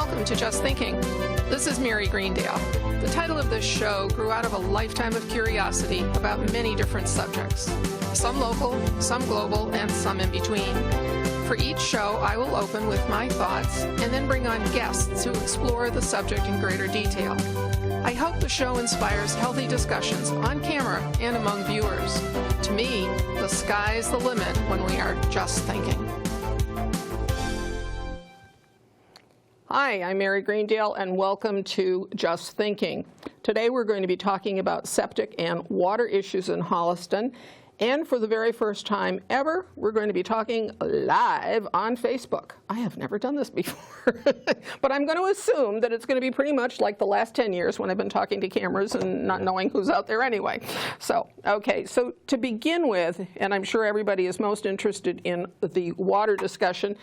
Welcome to Just Thinking. This is Mary Greendale. The title of this show grew out of a lifetime of curiosity about many different subjects. Some local, some global, and some in between. For each show, I will open with my thoughts and then bring on guests who explore the subject in greater detail. I hope the show inspires healthy discussions on camera and among viewers. To me, the sky's the limit when we are just thinking. Hi, I'm Mary Greendale, and welcome to Just Thinking. Today we're going to be talking about septic and water issues in Holliston. And for the very first time ever, we're going to be talking live on Facebook. I have never done this before, but I'm going to assume that it's going to be pretty much like the last 10 years when I've been talking to cameras and not knowing who's out there anyway. So, okay, so to begin with, and I'm sure everybody is most interested in the water discussion,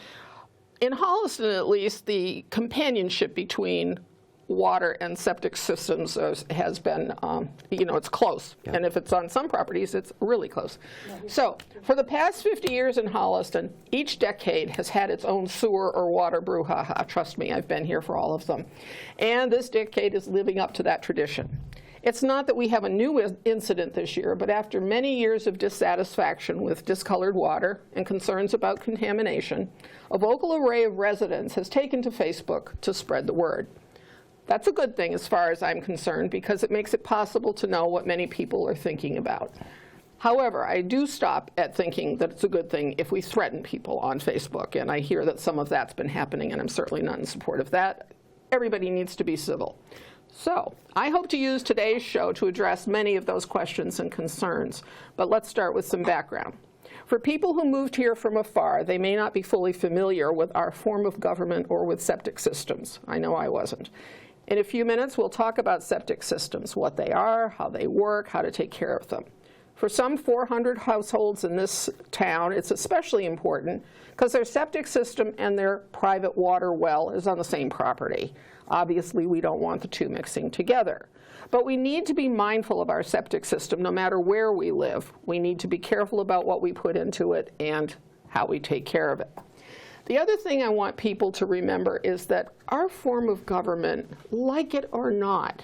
in Holliston at least, the companionship between water and septic systems has been, it's close. Yeah. And if it's on some properties, it's really close. So for the past 50 years in Holliston, each decade has had its own sewer or water brouhaha. Trust me, I've been here for all of them. And this decade is living up to that tradition. It's not that we have a new incident this year, but after many years of dissatisfaction with discolored water and concerns about contamination, a vocal array of residents has taken to Facebook to spread the word. That's a good thing as far as I'm concerned, because it makes it possible to know what many people are thinking about. However, I do stop at thinking that it's a good thing if we threaten people on Facebook, and I hear that some of that's been happening, and I'm certainly not in support of that. Everybody needs to be civil. So, I hope to use today's show to address many of those questions and concerns, but let's start with some background. For people who moved here from afar, they may not be fully familiar with our form of government or with septic systems. I know I wasn't. In a few minutes, we'll talk about septic systems, what they are, how they work, how to take care of them. For some 400 households in this town, it's especially important because their septic system and their private water well is on the same property. Obviously, we don't want the two mixing together. But we need to be mindful of our septic system no matter where we live. We need to be careful about what we put into it and how we take care of it. The other thing I want people to remember is that our form of government, like it or not,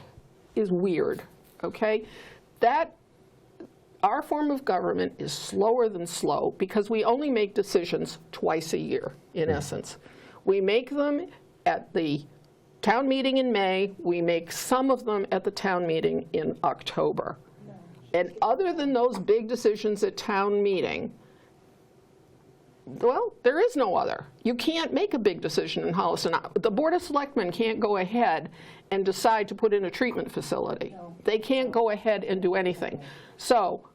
is weird, okay? Our form of government is slower than slow because we only make decisions twice a year, in essence. We make them at the town meeting in May. We make some of them at the town meeting in October. And other than those big decisions at town meeting, well, there is no other. You can't make a big decision in Holliston. The Board of Selectmen can't go ahead and decide to put in a treatment facility. No. They can't go ahead and do anything. So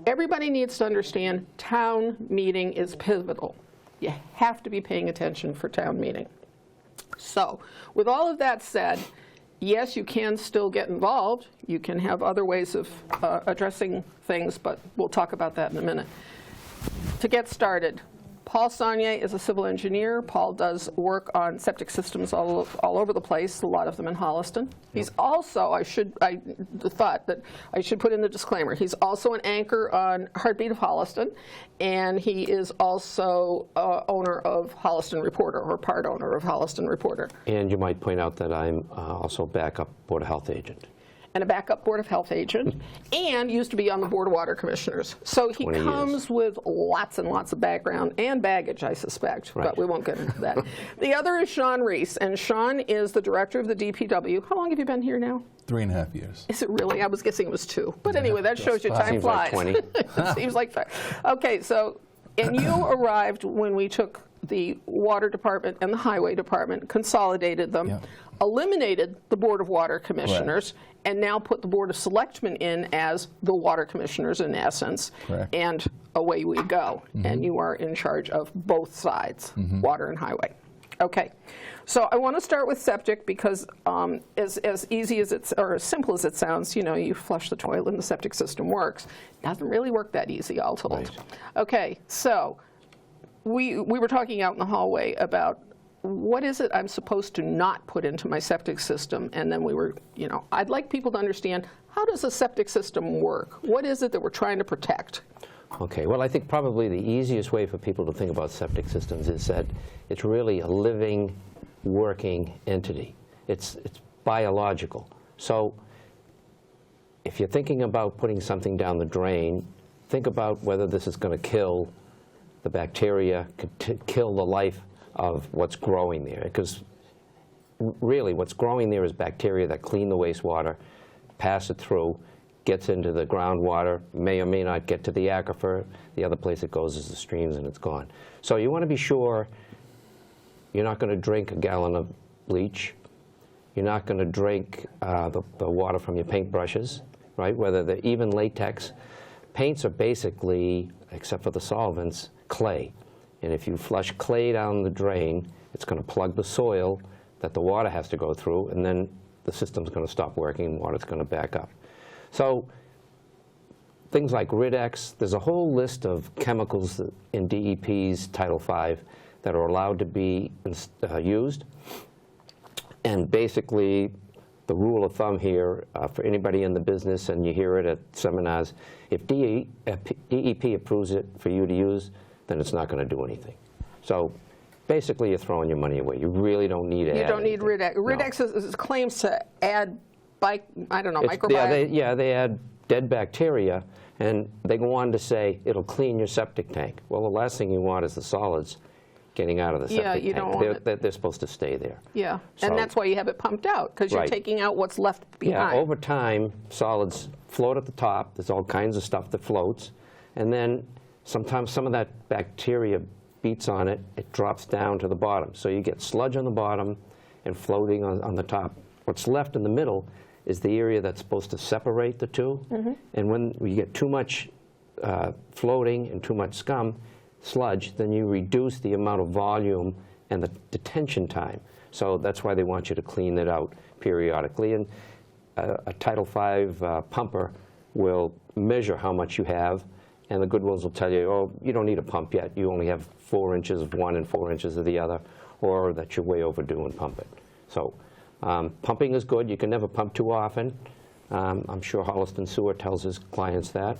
everybody needs to understand town meeting is pivotal. You have to be paying attention for town meeting. So with all of that said, yes, you can still get involved. You can have other ways of addressing things, but we'll talk about that in a minute. To get started, Paul Saulnier is a civil engineer. Paul does work on septic systems all over the place, a lot of them in Holliston. He's also, I thought that I should put in the disclaimer, he's also an anchor on Heartbeat of Holliston, and he is also owner of Holliston Reporter, or part owner of Holliston Reporter. And you might point out that I'm also backup Board of Health agent. And a backup Board of Health agent, and used to be on the Board of Water Commissioners. So he comes with lots and lots of background and baggage, I suspect, right. But we won't get into that. The other is Sean Reese, and Sean is the director of the DPW. How long have you been here now? 3.5 years. Is it really? I was guessing it was 2. But anyway, that shows you time flies. Seems like 20. It seems like 5. Okay, so, and you arrived when we took the Water Department and the Highway Department, consolidated them, yep. Eliminated the Board of Water Commissioners, right. And now put the Board of Selectmen in as the Water Commissioners in essence, correct. And away we go. Mm-hmm. And you are in charge of both sides, mm-hmm. Water and Highway. Okay, so I want to start with septic because as easy as it's, or as simple as it sounds, you flush the toilet and the septic system works. It doesn't really work that easy, all told. Right. Okay, so we were talking out in the hallway about what is it I'm supposed to not put into my septic system, and then we were, I'd like people to understand, how does a septic system work? What is it that we're trying to protect? Okay, well, I think probably the easiest way for people to think about septic systems is that it's really a living working entity. It's biological. So if you're thinking about putting something down the drain, think about whether this is going to kill the bacteria, kill the life of what's growing there. Because really what's growing there is bacteria that clean the wastewater, pass it through, gets into the groundwater, may or may not get to the aquifer. The other place it goes is the streams, and it's gone. So you want to be sure you're not going to drink a gallon of bleach. You're not going to drink the water from your paintbrushes, right? Whether they're even latex. Paints are basically, except for the solvents, clay. And if you flush clay down the drain, it's going to plug the soil that the water has to go through, and then the system's going to stop working and water's going to back up. So things like Rid-X, there's a whole list of chemicals in DEP's Title V that are allowed to be used. And basically, the rule of thumb here, for anybody in the business, and you hear it at seminars, if DEP approves it for you to use, then it's not going to do anything. So basically, you're throwing your money away. You really don't need to add. You don't need Rid-X. Rid-X claims to add, microbiome. Yeah, they add dead bacteria, and they go on to say it'll clean your septic tank. Well, the last thing you want is the solids getting out of the septic tank. You don't want they're supposed to stay there. Yeah, So, and that's why you have it pumped out, because you're Right. taking out what's left behind. Yeah, over time, solids float at the top. There's all kinds of stuff that floats. And then sometimes some of that bacteria beats on it. It drops down to the bottom. So you get sludge on the bottom and floating on the top. What's left in the middle is the area that's supposed to separate the two. And when you get too much floating and too much sludge, then you reduce the amount of volume and the detention time. So that's why they want you to clean it out periodically. And a Title V pumper will measure how much you have, and the good ones will tell you, oh, you don't need a pump yet. You only have 4 inches of one and 4 inches of the other, or that you're way overdue and pump it. So pumping is good. You can never pump too often. I'm sure Holliston Sewer tells his clients that.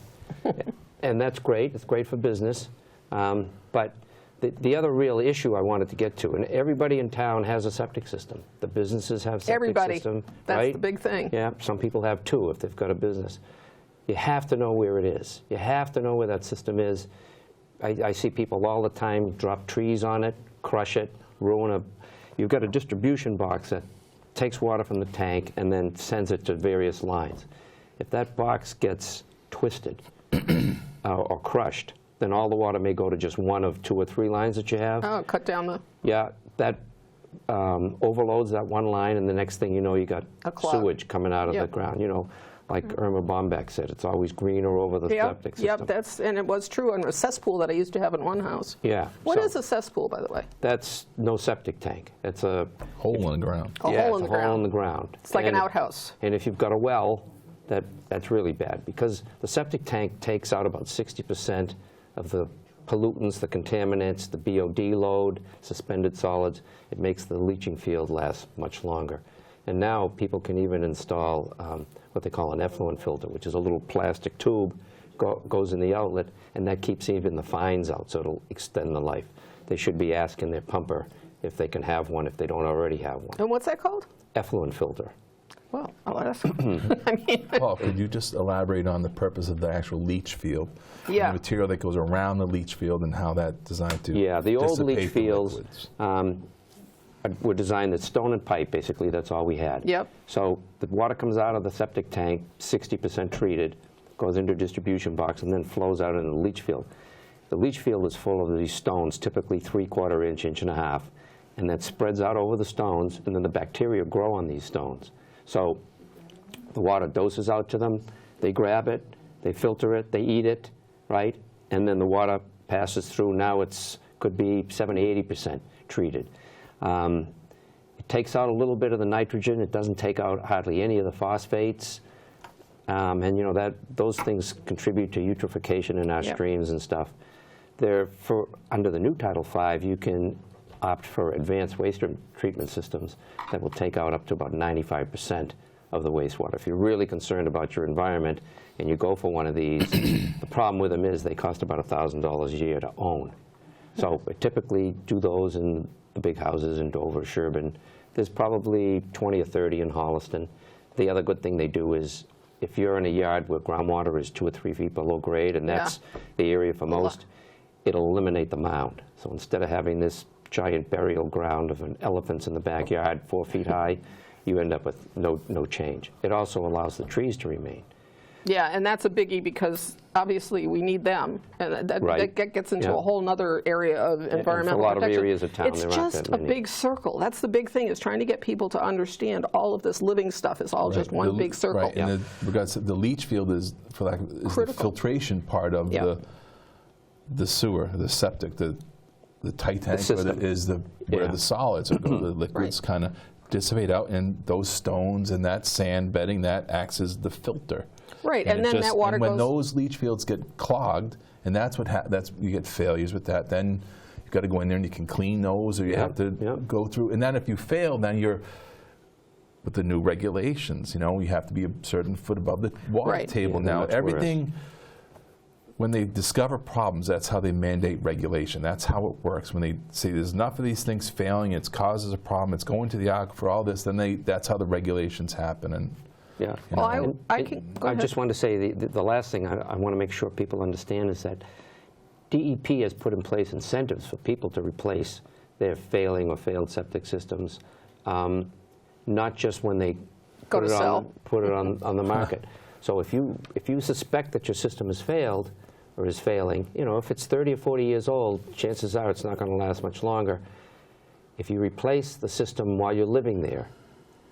And that's great. It's great for business. But the other real issue I wanted to get to, and everybody in town has a septic system. The businesses have septic system. That's right? the big thing. Yeah, some people have 2 if they've got a business. You have to know where it is. You have to know where that system is. I see people all the time drop trees on it, crush it, ruin a... You've got a distribution box that takes water from the tank and then sends it to various lines. If that box gets twisted or crushed, then all the water may go to just one of 2 or 3 lines that you have. Oh, cut down the... Yeah, that overloads that one line, and the next thing you know, you got sewage coming out of the ground. You know, like Irma Bombeck said, it's always greener over the septic system. Yep, and it was true in a cesspool that I used to have in one house. Yeah. What is a cesspool, by the way? That's no septic tank. It's a hole in the ground. A hole in the ground. hole in the ground. It's like an outhouse. And if you've got a well, that's really bad, because the septic tank takes out about 60% of the pollutants, the contaminants, the BOD load, suspended solids. It makes the leaching field last much longer. And now people can even install what they call an effluent filter, which is a little plastic tube, goes in the outlet, and that keeps even the fines out, so it'll extend the life. They should be asking their pumper if they can have one if they don't already have one. And what's that called? Effluent filter. Well, I'll ask. I mean, Paul, could you just elaborate on the purpose of the actual leach field? Yeah. The material that goes around the leach field and how that's designed to the old dissipate leach the fields liquids. were designed as stone and pipe, basically. That's all we had. Yep. So the water comes out of the septic tank, 60% treated, goes into a distribution box, and then flows out into the leach field. The leach field is full of these stones, typically 3/4 inch, 1.5 inch, and that spreads out over the stones, and then the bacteria grow on these stones. So the water doses out to them, they grab it, they filter it, they eat it, right? And then the water passes through. Now it's could be 70, 80% treated. It takes out a little bit of the nitrogen. It doesn't take out hardly any of the phosphates. And you know those things contribute to eutrophication in our streams and stuff. Under the new Title V, you can opt for advanced waste treatment systems that will take out up to about 95% of the wastewater. If you're really concerned about your environment and you go for one of these, the problem with them is they cost about $1,000 a year to own. So we typically do those in the big houses in Dover, Sherburne. There's probably 20 or 30 in Holliston. The other good thing they do is if you're in a yard where groundwater is 2 or 3 feet below grade, and that's the area for most, it'll eliminate the mound. So instead of having this giant burial ground of an elephants in the backyard 4 feet high, you end up with no change. It also allows the trees to remain. Yeah, and that's a biggie because obviously we need them. And that gets into a whole other area of environmental protection. A lot protection. of areas of town, it's there aren't just that a many. big circle. That's the big thing, is trying to get people to understand all of this living stuff is all just one big circle. Right, and the leach field is, for lack of, is the filtration part of the sewer, the septic, the tight tank, where the solids or the liquids kind of dissipate out, and those stones and that sand bedding, that acts as the filter. Right, and then that water goes... when those leach fields get clogged, and that's what you get failures with that, then you've got to go in there and you can clean those, or you have to go through, and then if you fail, then you're, with the new regulations, you have to be a certain foot above the water table now. Everything, when they discover problems, that's how they mandate regulation. That's how it works. When they say there's enough of these things failing, it causes a problem, it's going to the aquifer, all this, then that's how the regulations happen. And well, I just wanted to say the last thing I want to make sure people understand is that DEP has put in place incentives for people to replace their failing or failed septic systems, not just when they put it on the market. So if you suspect that your system has failed or is failing, if it's 30 or 40 years old, chances are it's not going to last much longer. If you replace the system while you're living there,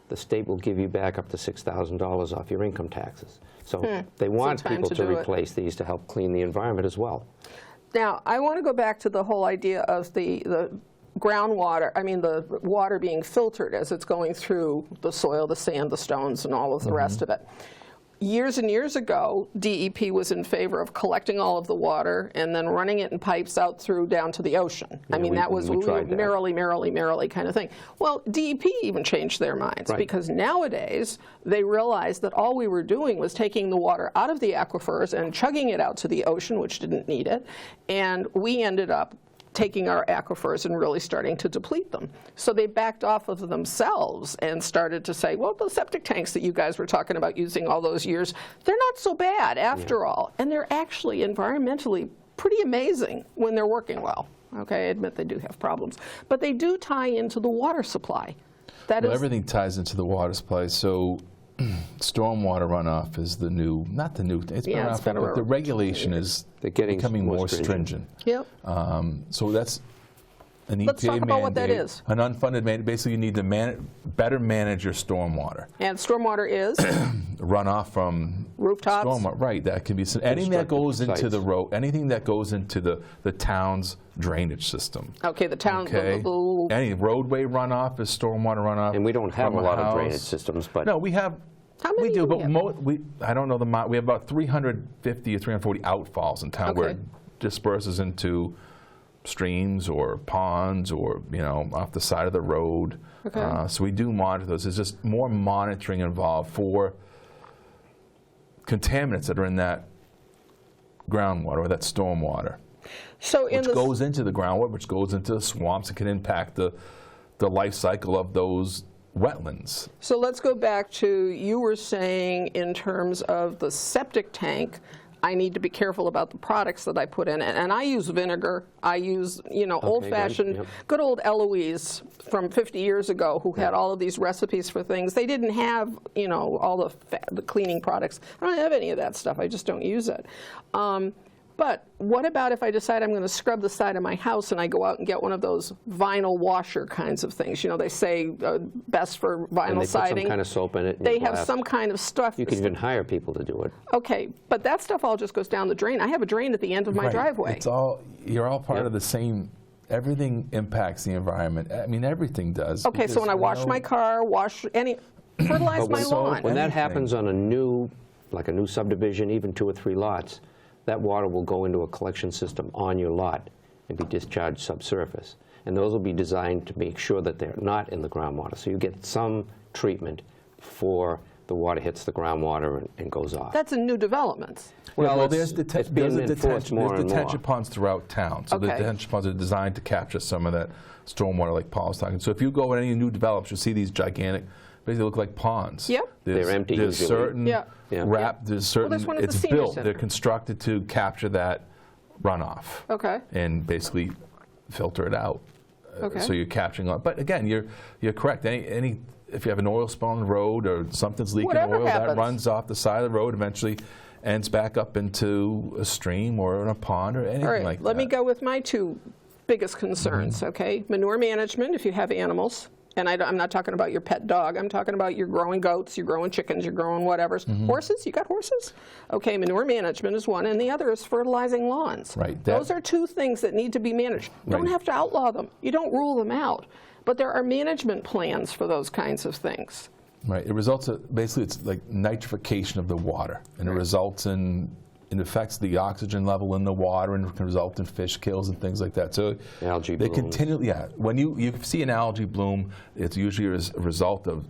the state will give you back up to $6,000 off your income taxes. So they want people to replace these to help clean the environment as well. Now, I want to go back to the whole idea of the groundwater, the water being filtered as it's going through the soil, the sand, the stones, and all of the rest of it. Years and years ago, DEP was in favor of collecting all of the water and then running it in pipes out through down to the ocean. That was merrily kind of thing. Well, DEP even changed their minds because nowadays they realized that all we were doing was taking the water out of the aquifers and chugging it out to the ocean, which didn't need it, and we ended up taking our aquifers and really starting to deplete them. So they backed off of themselves and started to say, well, the septic tanks that you guys were talking about using all those years, they're not so bad after all. And they're actually environmentally pretty amazing when they're working well. Okay, I admit they do have problems. But they do tie into the water supply. Everything ties into the water supply. So stormwater runoff is the new, not the new, it's been around, but the regulation is becoming more stringent. Yep. So that's an EPA Let's talk about what that is. An unfunded mandate. Basically, you need to better manage your stormwater. And stormwater is? Runoff from rooftops? Stormwater, right. That can be anything that goes into the road, anything that goes into the town's drainage system. Okay, the town. Okay. Any roadway runoff is stormwater runoff. And we don't have a lot of drainage systems, but no, we have. How many we do, but have? I don't know the amount. We have about 350 or 340 outfalls in town where it disperses into streams or ponds or off the side of the road. Okay. So we do monitor those. There's just more monitoring involved for contaminants that are in that groundwater or that stormwater. So which goes into the groundwater, which goes into the swamps. It can impact the life cycle of those wetlands. So let's go back to, you were saying in terms of the septic tank, I need to be careful about the products that I put in it. And I use vinegar. I use, old-fashioned, good old Eloise from 50 years ago who had all of these recipes for things. They didn't have, all the cleaning products. I don't have any of that stuff. I just don't use it. But what about if I decide I'm going to scrub the side of my house and I go out and get one of those vinyl washer kinds of things? They say best for vinyl siding. Put some kind of soap in it. They have some kind of stuff. You can even hire people to do it. Okay, but that stuff all just goes down the drain. I have a drain at the end of my driveway. You're all part of the same. Everything impacts the environment. Everything does. Okay, so when I wash my car, fertilize my lawn. When that happens on a new subdivision, even 2 or 3 lots, that water will go into a collection system on your lot and be discharged subsurface. And those will be designed to make sure that they're not in the groundwater. So you get some treatment for the water hits the groundwater and goes off. That's in new developments. Well, there's it's being enforced more and more. detention ponds throughout town. So the Okay. detention ponds are designed to capture some of that stormwater, like Paul was talking. So if you go in any new developments, you'll see these gigantic, basically look like ponds. Yep. They're empty There's usually. certain Yeah. Yeah. there's certain, there's one at the it's senior built, center. they're constructed to capture that runoff. Okay. And basically filter it out. Okay. So you're capturing on. But again, you're correct. Any if you have an oil spill on the road or something's leaking Whatever oil, happens. that runs off the side of the road, eventually ends back up into a stream or in a pond or anything All right, like that. let me go with my two biggest concerns, okay? Manure management, if you have animals, and I'm not talking about your pet dog, I'm talking about you're growing goats, you're growing chickens, you're growing whatever's. Horses, you got horses? Okay, manure management is one, and the other is fertilizing lawns. Right, Those are two things that need to be managed. You don't Right. have to outlaw them. You don't rule them out. But there are management plans for those kinds of things. Right. It results in, basically, it's like nitrification of the water, and it results in, it affects the oxygen level in the water, and it can result in fish kills and things like that. So Algae they blooms. continually, when you see an algae bloom, it's usually a result of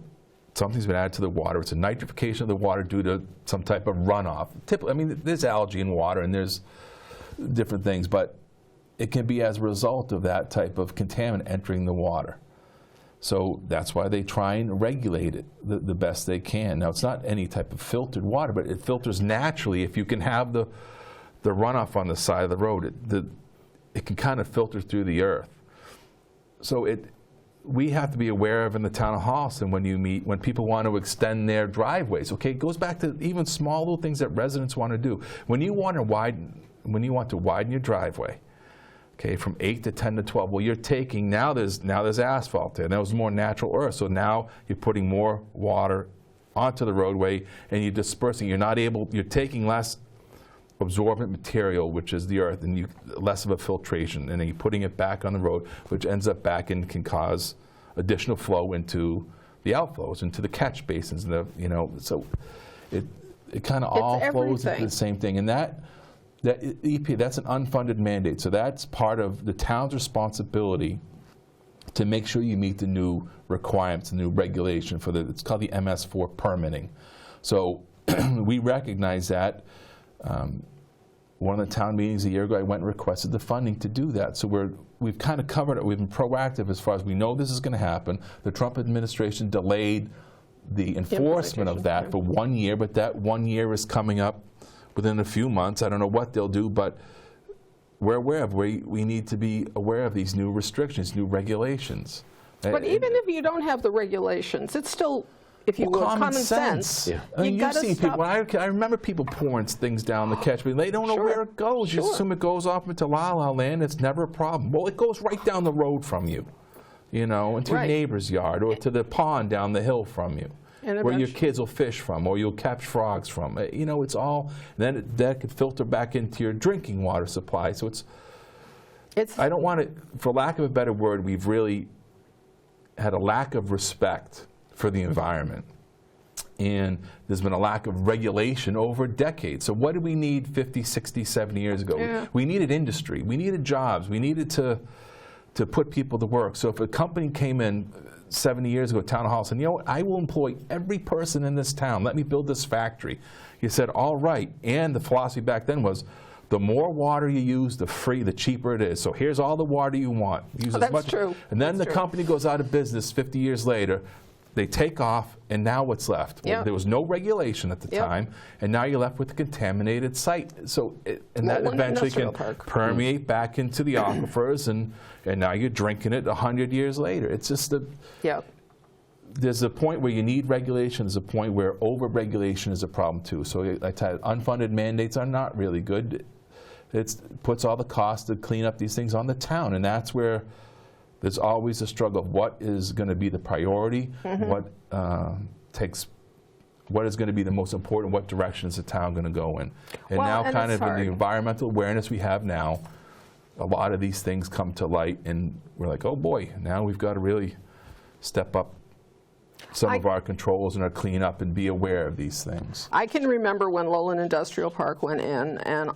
something's been added to the water. It's a nitrification of the water due to some type of runoff. I mean, there's algae in water, and there's different things, but it can be as a result of that type of contaminant entering the water. So that's why they try and regulate it the best they can. Now, it's not any type of filtered water, but it filters naturally. If you can have the runoff on the side of the road, it can kind of filter through the earth. So we have to be aware of in the town of Holliston when people want to extend their driveways. Okay, it goes back to even small little things that residents want to do. When you want to widen your driveway, okay, from 8 to 10 to 12. Well, you're taking, now there's asphalt there. That was more natural earth. So now you're putting more water onto the roadway and you're dispersing. You're taking less absorbent material, which is the earth, and less of a filtration. And then you're putting it back on the road, which ends up back and can cause additional flow into the outflows, into the catch basins. So it kind of all flows into the same thing. And that EPA, that's an unfunded mandate. So that's part of the town's responsibility to make sure you meet the new requirements, the new regulation for it's called the MS4 permitting. So we recognize that. One of the town meetings a year ago, I went and requested the funding to do that. So we've kind of covered it. We've been proactive as far as we know this is going to happen. The Trump administration delayed the enforcement of that for 1 year, but that 1 year is coming up within a few months. I don't know what they'll do, but we're aware of, we need to be aware of these new restrictions, new regulations. But even if you don't have the regulations, it's still, if you will, common sense. Yeah. I mean, You you've gotta seen people, stop. I remember people pouring things down the catch basin. They don't know where it goes. You assume it goes off into La La Land. It's never a problem. Well, it goes right down the road from you, into your neighbor's yard or to the pond down the hill from you, where your kids will fish from or you'll catch frogs from. It's all, then that could filter back into your drinking water supply. So I don't want to, for lack of a better word, we've really had a lack of respect for the environment. And there's been a lack of regulation over decades. So what did we need 50, 60, 70 years ago? Yeah. We needed industry. We needed jobs. We needed to put people to work. So if a company came in 70 years ago, town hall, and I will employ every person in this town. Let me build this factory. You said, all right. And the philosophy back then was, the more water you use, the cheaper it is. So here's all the water you want. Use as much. True. And then the company goes out of business 50 years later. They take off, and now what's left? Well, there was no regulation at the time, and now you're left with a contaminated site. So, that eventually can permeate back into the aquifers, and now you're drinking it 100 years later. It's just there's a point where you need regulation. There's a point where over-regulation is a problem too. So unfunded mandates are not really good. It puts all the cost to clean up these things on the town, and that's where there's always a struggle of what is going to be the priority, what is going to be the most important, what direction is the town going to go in. And now kind of in the environmental awareness we have now, a lot of these things come to light, and we're like, oh boy, now we've got to really step up some of our controls and our cleanup and be aware of these things. I can remember when Lowland Industrial Park went in, and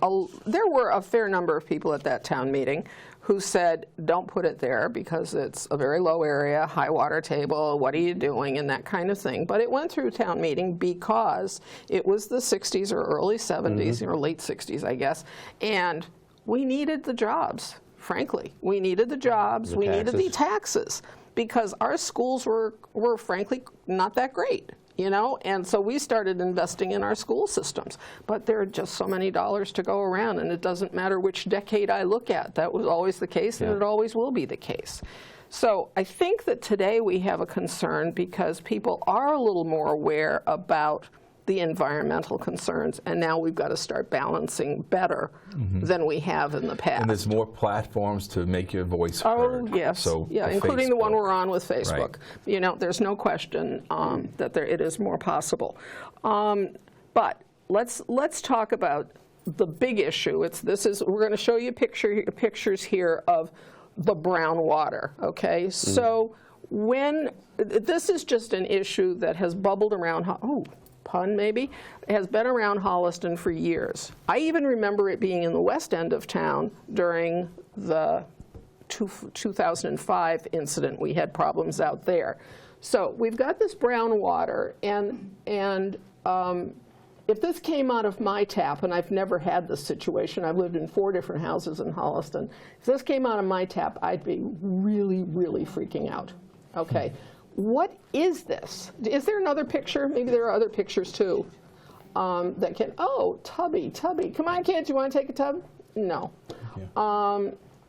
there were a fair number of people at that town meeting who said, don't put it there because it's a very low area, high water table, what are you doing, and that kind of thing. But it went through town meeting because it was the 60s or early 70s, or late 60s, I guess, and we needed the jobs, frankly. We needed the jobs, we needed the taxes, because our schools were frankly not that great. You know, and so we started investing in our school systems. But there are just so many dollars to go around, and it doesn't matter which decade I look at. That was always the case, and it always will be the case. So I think that today we have a concern because people are a little more aware about the environmental concerns, and now we've got to start balancing better than we have in the past. And there's more platforms to make your voice heard. Oh, yes. So yeah, including the one we're on with Facebook. Right. You know, there's no question that it is more possible. But let's talk about the big issue. We're going to show you pictures here of the brown water, okay? So this is just an issue that has bubbled around, pun maybe, has been around Holliston for years. I even remember it being in the west end of town during the 2005 incident. We had problems out there. So we've got this brown water, and if this came out of my tap, and I've never had this situation, I've lived in 4 different houses in Holliston. If this came out of my tap, I'd be really, really freaking out. Okay. What is this? Is there another picture? Maybe there are other pictures too. That can, tubby. Come on, kids, you want to take a tub? No.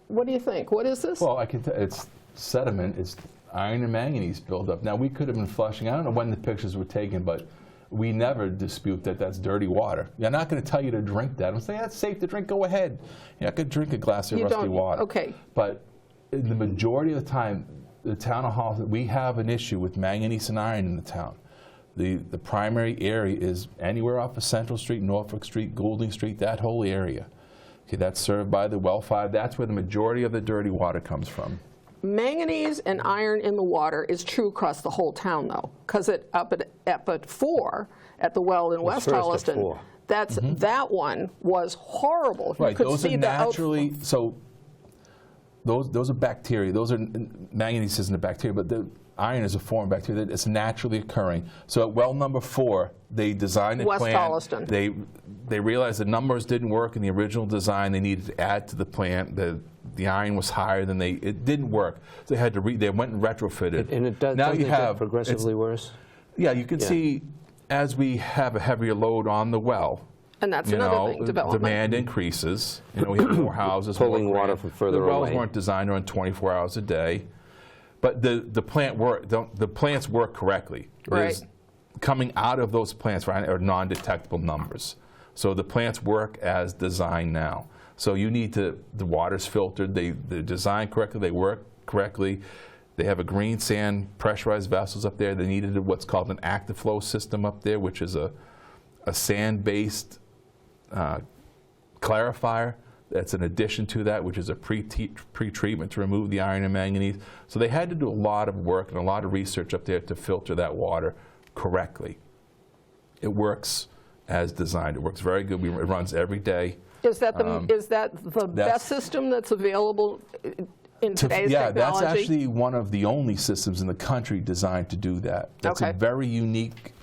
What do you think? What is this? Well, I can tell it's sediment. It's iron and manganese buildup. Now, we could have been flushing. I don't know when the pictures were taken, but we never dispute that that's dirty water. I'm not going to tell you to drink that. I'm saying that's safe to drink. Go ahead. You're not going to drink a glass of rusty water. Okay. But in the majority of the time, the town of Holliston, we have an issue with manganese and iron in the town. The primary area is anywhere off of Central Street, Norfolk Street, Goulding Street, that whole area. Okay, that's served by the Well 5. That's where the majority of the dirty water comes from. Manganese and iron in the water is true across the whole town, though, because up at 4 at the well in West Holliston, that one was horrible. Right, you could those see are naturally Those are bacteria. Those are manganese isn't a bacteria, but the iron is a form of bacteria that is naturally occurring. So at well number 4, they designed a West plant. Holliston. They realized the numbers didn't work in the original design. They needed to add to the plant. The iron was higher than it didn't work. So they had to they went and retrofitted. And it does. Now you have get progressively worse. Yeah, you can see as we have a heavier load on the well. And that's another thing, development. Demand increases. We have more houses. Pulling water from further away. The wells weren't designed to run 24 hours a day. But the plants work correctly. Right. Coming out of those plants are non-detectable numbers. So the plants work as designed now. So you need the water's filtered, they're designed correctly, they work correctly. They have a green sand pressurized vessels up there. They needed what's called an active flow system up there, which is a sand-based clarifier that's an addition to that, which is a pre-treatment to remove the iron and manganese. So they had to do a lot of work and a lot of research up there to filter that water correctly. It works as designed. It works very good. It runs every day. Is that the best system that's available in today's technology? Yeah, that's actually one of the only systems in the country designed to do that. That's a very unique,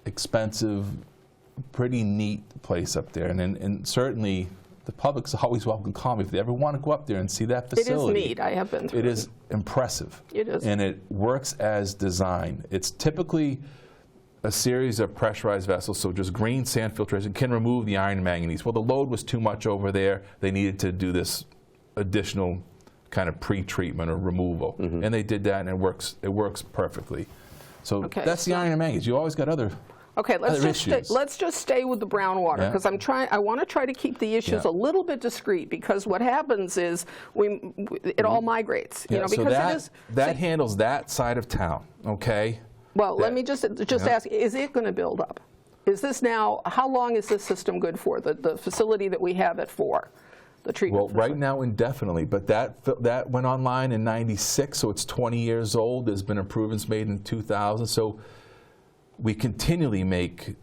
expensive, pretty neat place up there. And certainly the public's always welcome to call me if they ever want to go up there and see that facility. It is neat. I have been through it. It is impressive. It is. And it works as designed. It's typically a series of pressurized vessels, so just green sand filtration can remove the iron and manganese. Well, the load was too much over there. They needed to do this additional kind of pre-treatment or removal. And they did that, and it works perfectly. So that's the iron and manganese. You always got other Okay, let's just stay with the brown water, because I want to try to keep the issues a little bit discreet, because what happens is it all migrates. You know, because that handles that side of town. Okay. Well, let me just ask: is it going to build up? Is this now? How long is this system good for? The facility that we have at 4. the treatment Well, right now indefinitely, but that went online in '96, so it's 20 years old. There's been improvements made in 2000, so we continually make,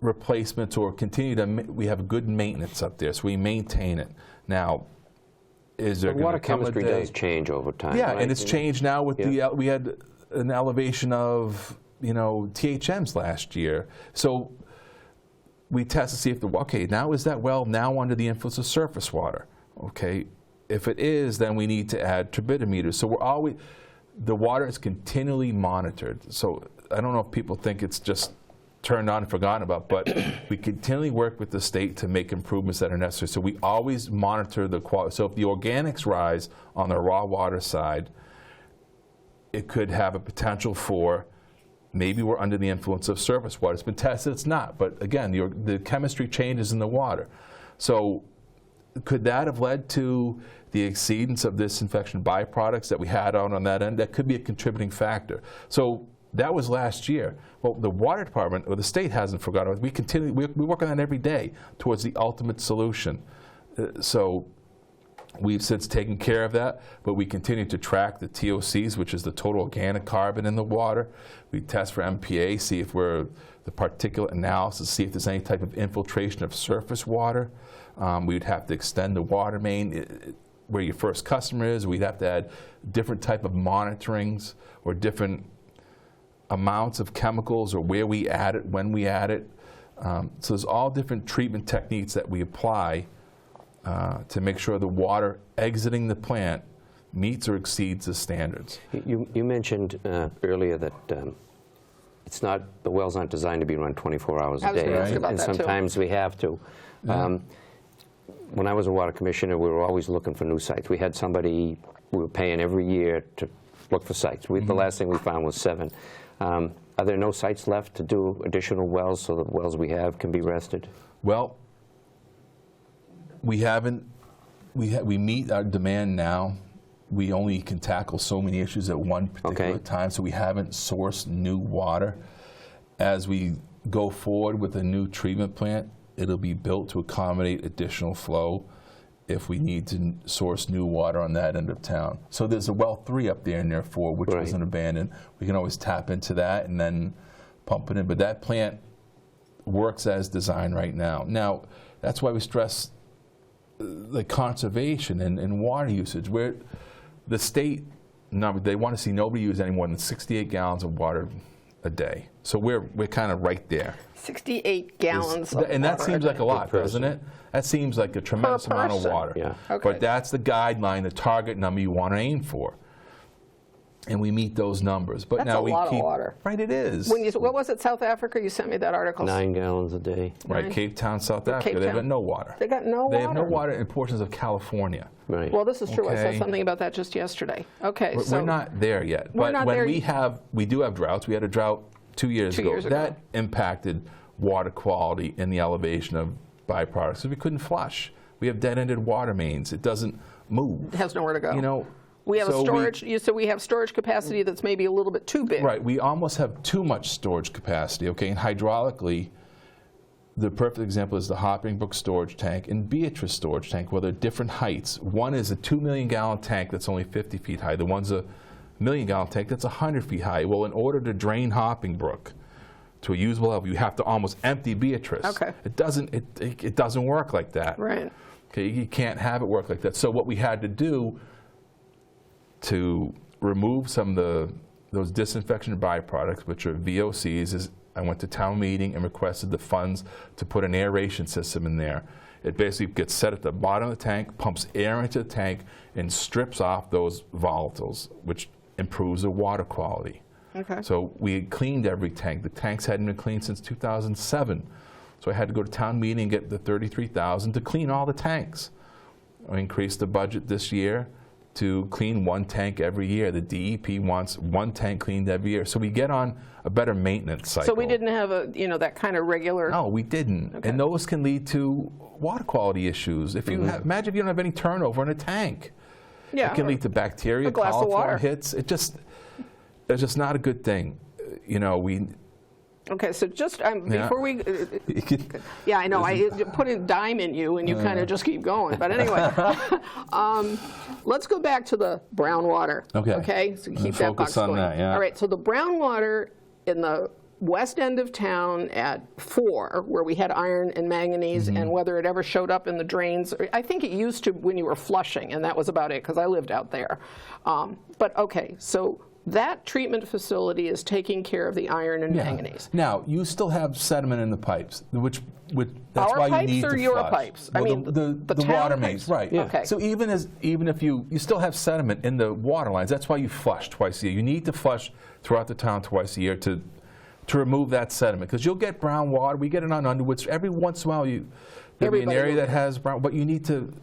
replacements or continue to. We have good maintenance up there, so we maintain it. Now, is there Water come a chemistry day? does change over time. Yeah, right? and it's changed now with we had an elevation of THMs last year, so we test to see if now is that well now under the influence of surface water? Okay, if it is, then we need to add turbidimeters. So the water is continually monitored. So I don't know if people think it's just turned on and forgotten about, but we continually work with the state to make improvements that are necessary. So we always monitor the quality. So if the organics rise on the raw water side, it could have a potential for maybe we're under the influence of surface water. It's been tested, it's not. But again, the chemistry changes in the water. So could that have led to the exceedance of disinfection byproducts that we had out on that end? That could be a contributing factor. So that was last year. Well, the water department or the state hasn't forgotten. We work on that every day towards the ultimate solution. So we've since taken care of that, but we continue to track the TOCs, which is the total organic carbon in the water. We test for MPA, see if we're the particulate analysis, see if there's any type of infiltration of surface water. We'd have to extend the water main where your first customer is. We'd have to add different type of monitorings or different amounts of chemicals or where we add it, when we add it. So there's all different treatment techniques that we apply to make sure the water exiting the plant meets or exceeds the standards. You mentioned earlier that the wells aren't designed to be run 24 hours a day. I was going to ask about and that too. sometimes we have to. When I was a water commissioner, we were always looking for new sites. We had somebody we were paying every year to look for sites. The last thing we found was 7. Are there no sites left to do additional wells so the wells we have can be rested? Well, we haven't. We meet our demand now. We only can tackle so many issues at one particular time, so we haven't sourced new water. As we go forward with a new treatment plant, it'll be built to accommodate additional flow if we need to source new water on that end of town. So there's a well 3 up there in there 4, which wasn't abandoned. We can always tap into that and then pump it in. But that plant works as designed right now. Now, that's why we stress the conservation and water usage, where the state, they want to see nobody use any more than 68 gallons of water a day. So we're kind of right there. 68 gallons of and that water seems a like day. a lot, doesn't it? That seems like a tremendous amount of water. Yeah. Okay. But that's the guideline, the target number you want to aim for. And we meet those numbers. But That's now a we lot keep of water. Right, it is. What was it, South Africa? You sent me that article. 9 gallons a day. Right, 9. Cape Town, South Africa, they've got no water. They got no water. They have no water in portions of California. Right. Well, this is true. I saw Okay. something about that just yesterday. Okay, We're not there yet. We're But not when there we do have droughts. We had a drought 2 years 2 ago. years ago. That impacted water quality and the elevation of byproducts. So we couldn't flush. We have dead-ended water mains. It doesn't move. It has nowhere to go. You know, we have so a storage. You said we have storage capacity that's maybe a little bit too big. Right. We almost have too much storage capacity. Okay, and hydraulically, the perfect example is the Hopping Brook storage tank and Beatrice storage tank, where they're different heights. One is a 2 million gallon tank that's only 50 feet high. The one's a 1 million gallon tank that's 100 feet high. Well, in order to drain Hopping Brook to a usable level, you have to almost empty Beatrice. Okay. It doesn't work like that. Right. Okay, you can't have it work like that. So what we had to do to remove some of those disinfection byproducts, which are VOCs, is I went to town meeting and requested the funds to put an aeration system in there. It basically gets set at the bottom of the tank, pumps air into the tank, and strips off those volatiles, which improves the water quality. Okay. So we had cleaned every tank. The tanks hadn't been cleaned since 2007. So I had to go to town meeting and get the $33,000 to clean all the tanks. I increased the budget this year to clean 1 tank every year. The DEP wants 1 tank cleaned every year. So we get on a better maintenance cycle. So we didn't have that kind of regular. No, we didn't. Okay. And those can lead to wature quality issues. If you imagine if you don't have any turnover in a tank. Yeah. It can lead to bacteria, a glass of water. coliform hits. It's just not a good thing. You know, Okay, so just before we, yeah, I know, I put a dime in you and you kind of just keep going. But anyway, let's go back to the brown water. Okay, so keep that box going. That, yeah. All right, so the brown water in the west end of town at 4, where we had iron and manganese, and whether it ever showed up in the drains, I think it used to when you were flushing, and that was about it because I lived out there. But okay, so that treatment facility is taking care of the iron and manganese. Now, you still have sediment in the pipes, which that's Our why pipes you need or to your flush. pipes? Well, I mean, the town water pipes. mains, right? Yeah. Okay. So even if you still have sediment in the water lines, that's why you flush twice a year. You need to flush throughout the town twice a year to remove that sediment, because you'll get brown water. We get it on Underwoods every once in a while. There'll be an area that has brown, but you need to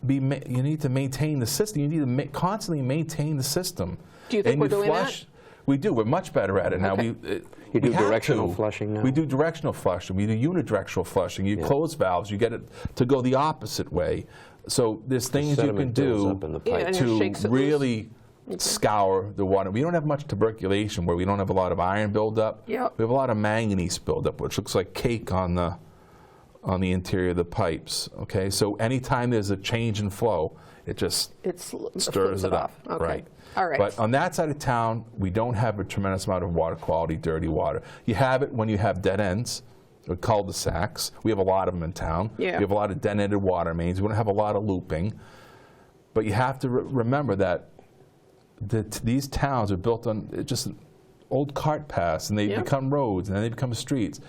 maintain the system. You need to constantly maintain the system. Do you think we're doing that? We do. We're much better at it now. Okay. You do directional flushing now? We do directional flushing. We do unidirectional flushing. You close valves. You get it to go the opposite way. So there's things you can do to really scour the water. We don't have much tuberculation where we don't have a lot of iron buildup. Yep. We have a lot of manganese buildup, which looks like cake on the interior of the pipes. Okay, so anytime there's a change in flow, it just stirs it up. Okay. Right. All right. But on that side of town, we don't have a tremendous amount of water quality, dirty water. You have it when you have dead ends or cul-de-sacs. We have a lot of them in town. Yeah. We have a lot of dead-ended water mains. We don't have a lot of looping. But you have to remember that these towns are built on just old cart paths, and they become roads, and then they become streets.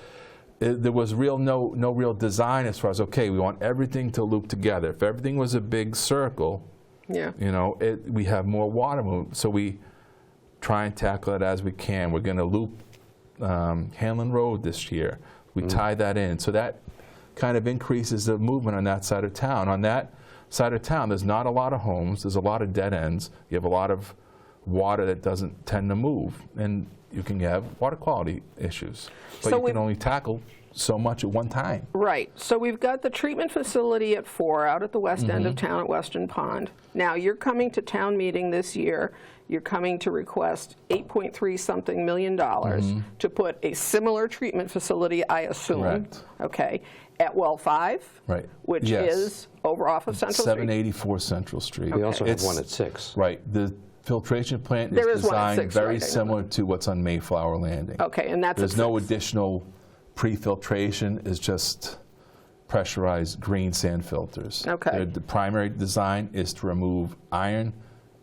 There was no real design as far as, okay, we want everything to loop together. If everything was a big circle, we have more water movement. So we try and tackle it as we can. We're going to loop Hanlon Road this year. We tie that in. So that kind of increases the movement on that side of town. On that side of town, there's not a lot of homes. There's a lot of dead ends. You have a lot of water that doesn't tend to move. And you can have water quality issues. But so you can only tackle so much at one time. Right. So we've got the treatment facility at 4 out at the west end of town at Weston Pond. Now you're coming to town meeting this year. You're coming to request $8.3-something million to put a similar treatment facility, I assume. Correct. Okay. At Well 5, right, which is over off of Central Street. 784 Central Street. We also have one at 6. Right. The filtration plant is designed very similar to what's on Mayflower Landing. Okay, and that's There's no additional pre-filtration. It's just pressurized green sand filters. Okay. The primary design is to remove iron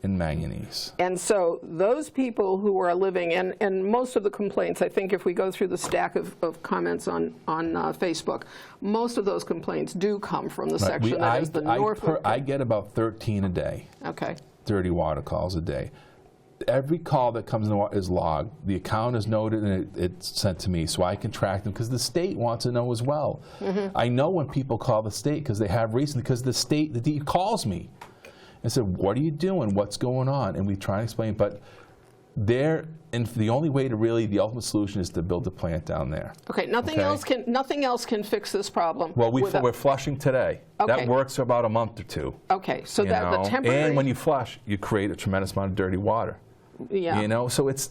and manganese. And so those people who are living, and most of the complaints, I think if we go through the stack of comments on Facebook, most of those complaints do come from the section that is the north. I get about 13 a day. Okay. Dirty water calls a day. Every call that comes in is logged. The account is noted and it's sent to me so I can track them, because the state wants to know as well. I know when people call the state because they have reason, because the DE calls me and said, what are you doing? What's going on? And we try and explain, but the only way to really, the ultimate solution is to build a plant down there. Okay, nothing else can fix this problem. Well, we're flushing today. Okay. That works for about a month or two. Okay, so that the temporary. And when you flush, you create a tremendous amount of dirty water. Yeah. So it's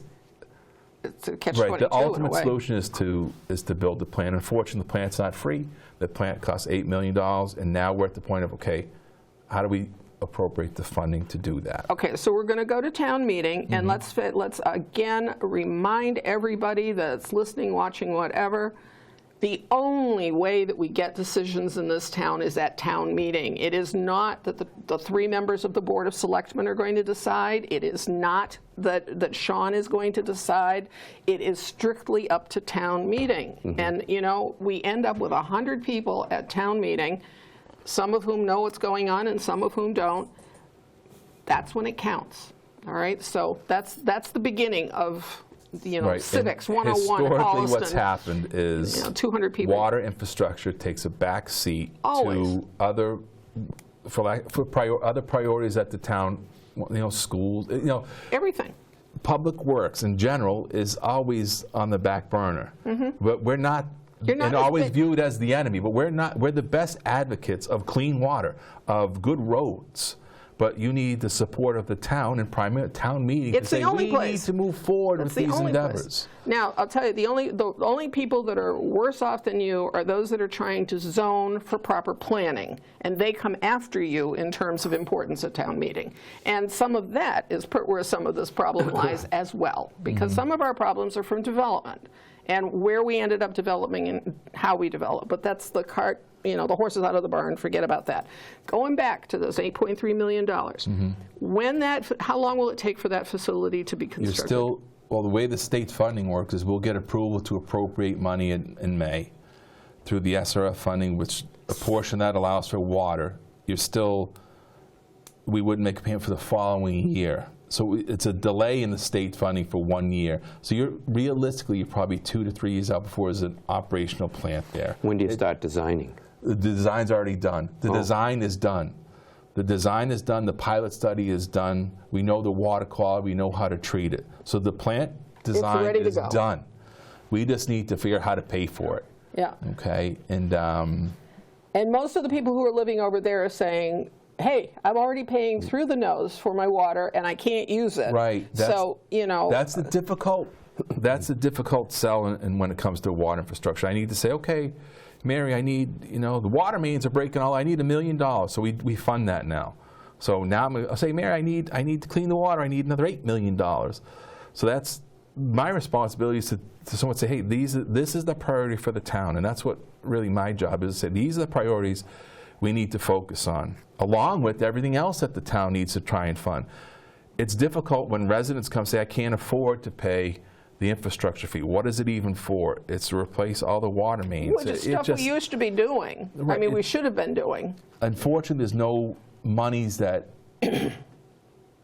a catch-22 right. The ultimate in a way. solution is to build the plant. Unfortunately, the plant's not free. The plant costs $8 million, and now we're at the point of, okay, how do we appropriate the funding to do that? Okay, so we're going to go to town meeting, and let's again remind everybody that's listening, watching, whatever, the only way that we get decisions in this town is at town meeting. It is not that the 3 members of the Board of Selectmen are going to decide. It is not that Sean is going to decide. It is strictly up to town meeting. And, we end up with 100 people at town meeting, some of whom know what's going on and some of whom don't. That's when it counts. All right? So that's the beginning of civics 101 historically, in Holliston. what's happened is 200 people. Water infrastructure takes a back seat to other priorities at the town, schools, everything. Public works in general is always on the back burner, but we're not. And always viewed as the enemy, but we're not. We're the best advocates of clean water, of good roads. but you need the support of the town and primary town meeting It's to say the only we place. need to move forward with these endeavors. Now, I'll tell you, the only people that are worse off than you are those that are trying to zone for proper planning, and they come after you in terms of importance at town meeting. And some of that is where some of this problem lies as well, because some of our problems are from development and where we ended up developing and how we develop. But that's the cart, the horse is out of the barn, forget about that. Going back to this $8.3 million, how long will it take for that facility to be constructed? Well, the way the state funding works is we'll get approval to appropriate money in May through the SRF funding, which a portion that allows for water. We wouldn't make a payment for the following year. So it's a delay in the state funding for 1 year. So realistically, you're probably 2 to 3 years out before there's an operational plant there. When do you start designing? The design's already done. The design is done. The design is done. The pilot study is done. We know the water quality. We know how to treat it. So the plant design is done. We just need to figure out how to pay for it. Yeah. Okay. And most of the people who are living over there are saying, hey, I'm already paying through the nose for my water, and I can't use it. Right. That's the difficult sell when it comes to water infrastructure. I need to say, okay, Mary, I need, the water mains are breaking all. I need $1 million, so we fund that now. So now I'll say, Mary, I need to clean the water. I need another $8 million. So that's my responsibility is to someone say, hey, this is the priority for the town, and that's what really my job is to say, these are the priorities we need to focus on, along with everything else that the town needs to try and fund. It's difficult when residents come say, I can't afford to pay the infrastructure fee. What is it even for? It's to replace all the water mains. Which is stuff we used to be doing. Right, I mean, we should have been doing. Unfortunately, there's no monies that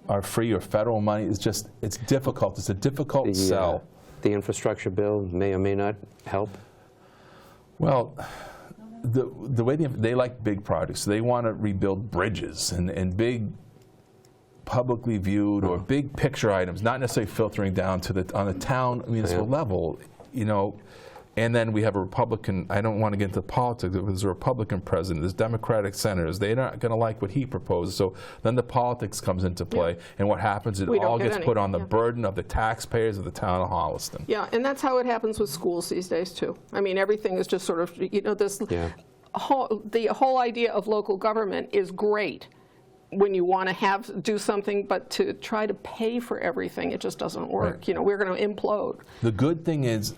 are free or federal money. It's difficult. It's a difficult sell. The infrastructure bill may or may not help? Well, the way they like big projects, so they want to rebuild bridges and big publicly viewed or big picture items, not necessarily filtering down to on the town municipal level, And then we have a Republican, I don't want to get into politics, there's a Republican president, there's Democratic senators, they're not going to like what he proposes. So then the politics comes into play, and what happens, it all gets put on the burden of the taxpayers of the town of Holliston. Yeah, and that's how it happens with schools these days, too. I mean, everything is just sort of, the whole idea of local government is great when you want to do something, but to try to pay for everything, it just doesn't work. Right. We're going to implode. The good thing is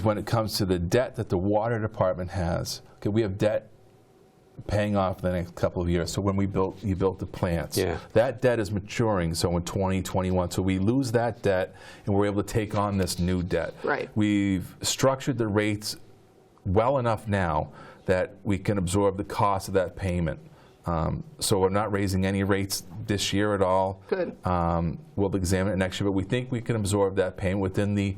when it comes to the debt that the water department has. Okay, we have debt paying off the next couple of years. So when you built the plants, that debt is maturing. So in 2021, so we lose that debt, and we're able to take on this new debt. Right. We've structured the rates well enough now that we can absorb the cost of that payment. So we're not raising any rates this year at all. Good. We'll examine it next year, but we think we can absorb that payment within the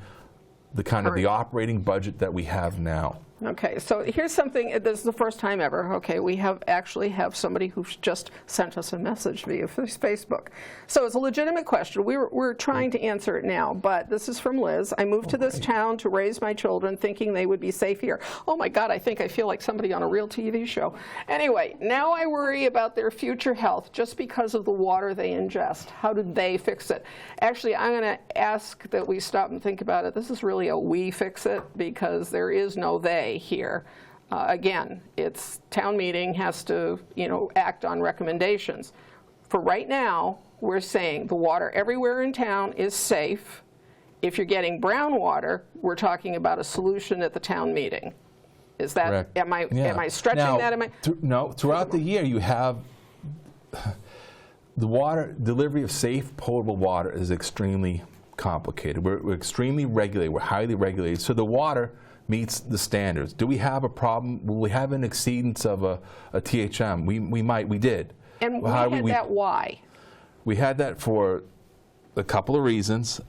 kind of the operating budget that we have now. Okay, so here's something, this is the first time ever, okay, we actually have somebody who's just sent us a message via Facebook. So it's a legitimate question. We're trying to answer it now, but this is from Liz. I moved to this town to raise my children thinking they would be safe here. Oh my God, I think I feel like somebody on a real TV show. Anyway, now I worry about their future health just because of the water they ingest. How do they fix it? Actually, I'm going to ask that we stop and think about it. This is really a we fix it, because there is no they here. Again, it's town meeting has to, act on recommendations. For right now, we're saying the water everywhere in town is safe. If you're getting brown water, we're talking about a solution at the town meeting. Is that, correct? am I stretching now, that? No, throughout the year you have the water, delivery of safe, potable water is extremely complicated. We're extremely regulated, we're highly regulated. So the water meets the standards. Do we have a problem? Will we have an exceedance of a THM? We did. And why? We had that for a couple of reasons.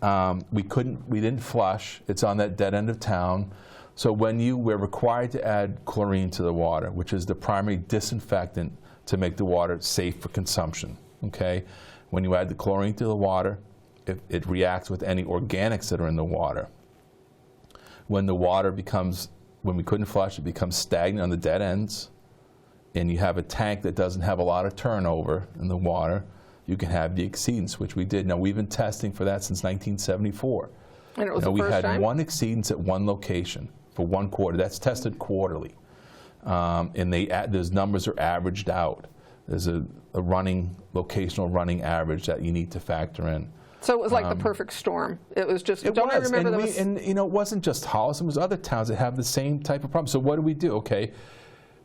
We didn't flush. It's on that dead end of town. So we're required to add chlorine to the water, which is the primary disinfectant to make the water safe for consumption. Okay? When you add the chlorine to the water, it reacts with any organics that are in the water. When we couldn't flush, it becomes stagnant on the dead ends. and you have a tank that doesn't have a lot of turnover in the water, you can have the exceedance, which we did. Now, we've been testing for that since 1974. And it was the we first had time? one exceedance at one location for 1 quarter. That's tested quarterly. And those numbers are averaged out. There's a locational running average that you need to factor in. So it was like the perfect storm. It was just, It don't was. I remember and, there was... and you know, it wasn't just Holliston, it was other towns that have the same type of problem. So what do? Okay,